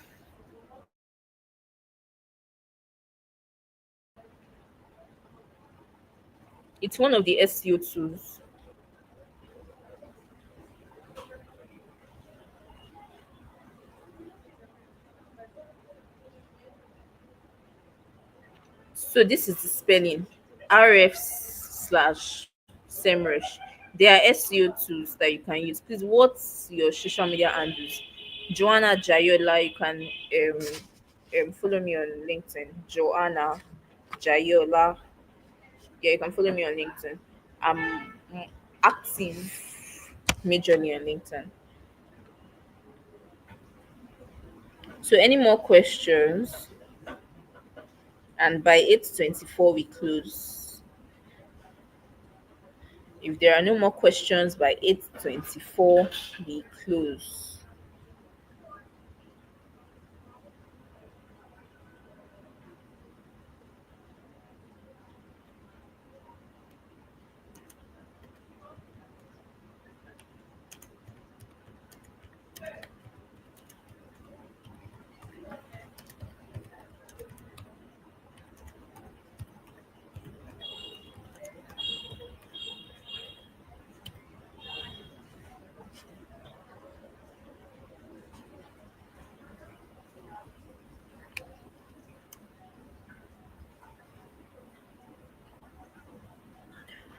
It's one of the SEO tools. So this is the spelling. RF slash SEMrush. There are SEO tools that you can use. Please, what's your social media handles? Joanna Jayola. You can follow me on LinkedIn. Joanna Jayola. Yeah, you can follow me on LinkedIn. I'm active majorly on LinkedIn. So any more questions? And by 8:24 we close. If there are no more questions by 8:24, we close.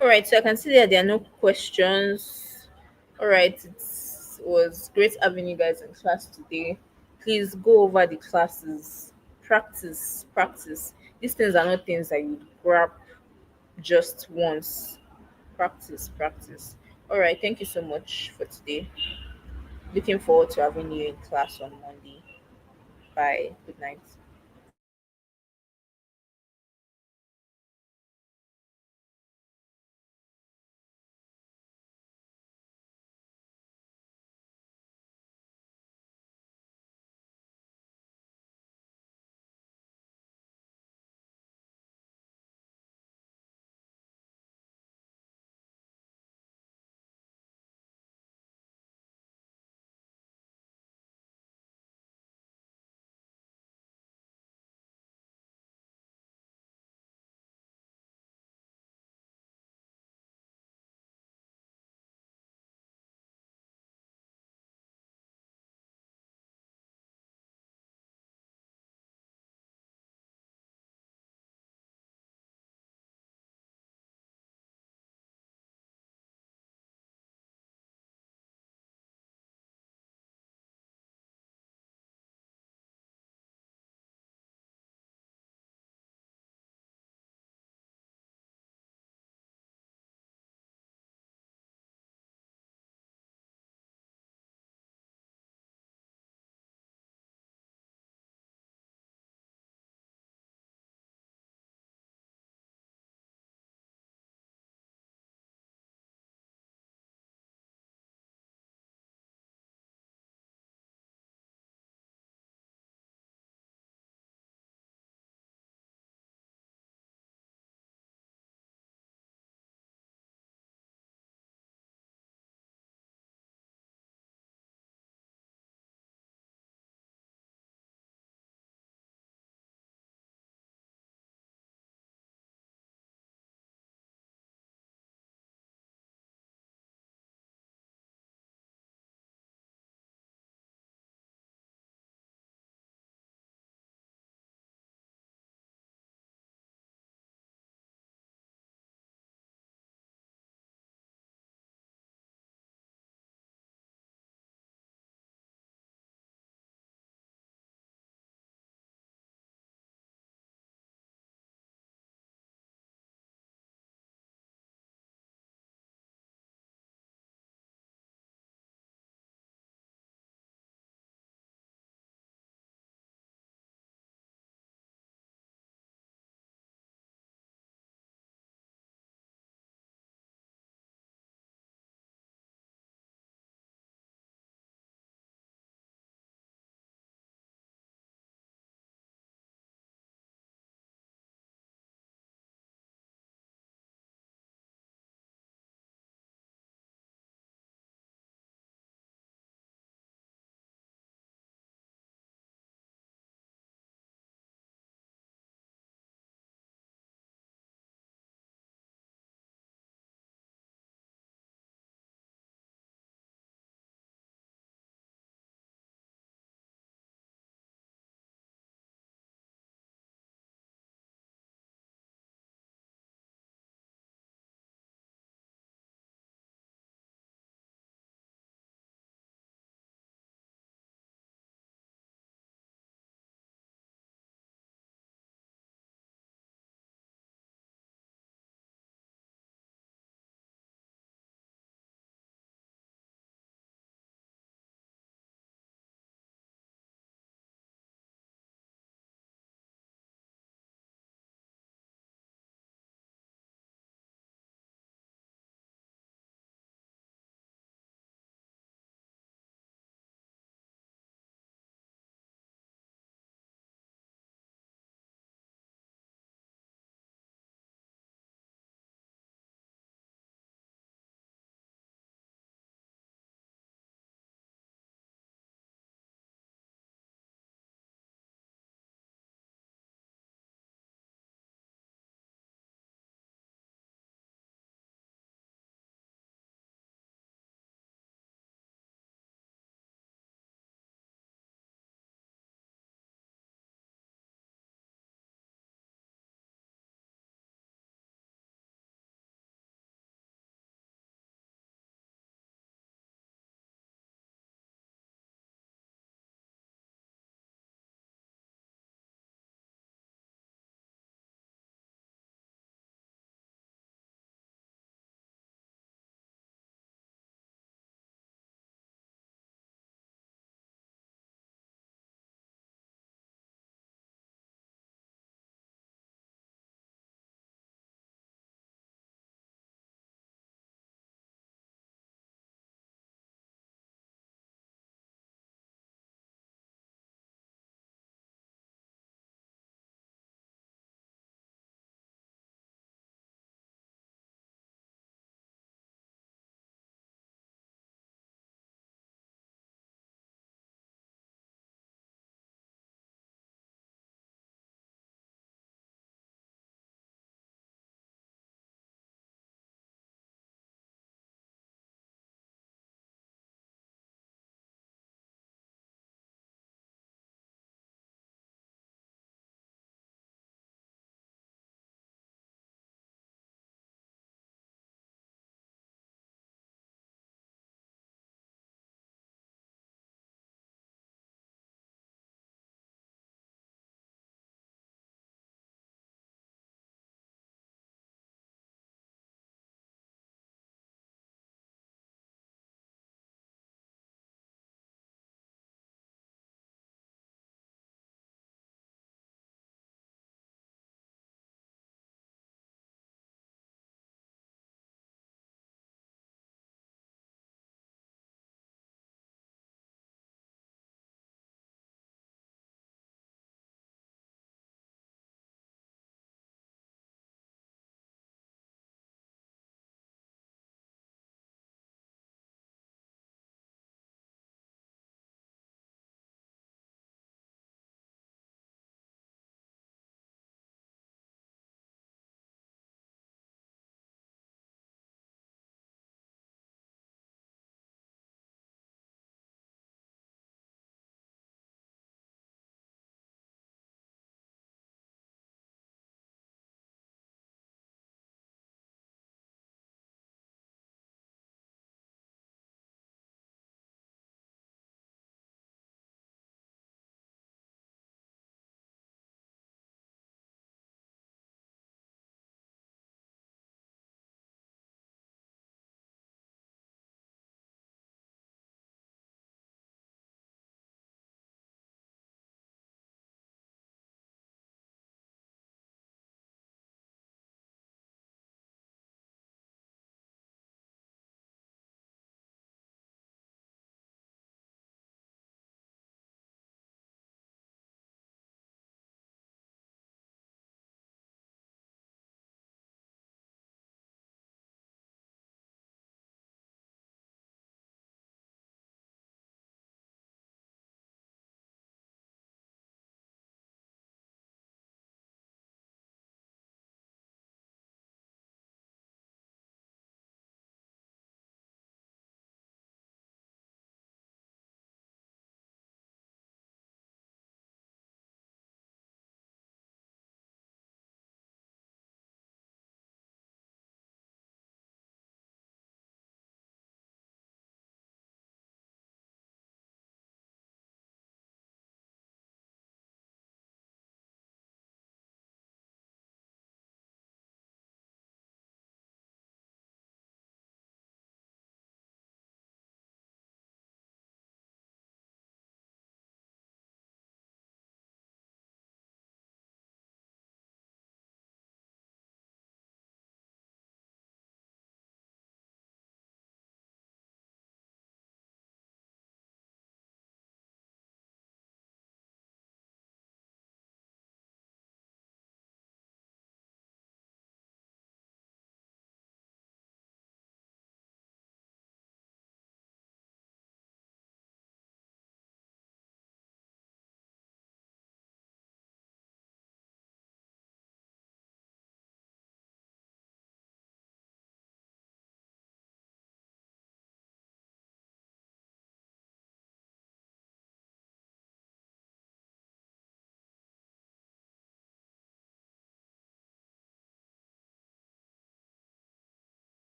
All right, so I can see that there are no questions. All right, it was great having you guys in class today. Please go over the classes, practice, practice. These things are not things that you grab just once. Practice, practice. All right, thank you so much for today. Looking forward to having you in class on Monday. Bye. Good night.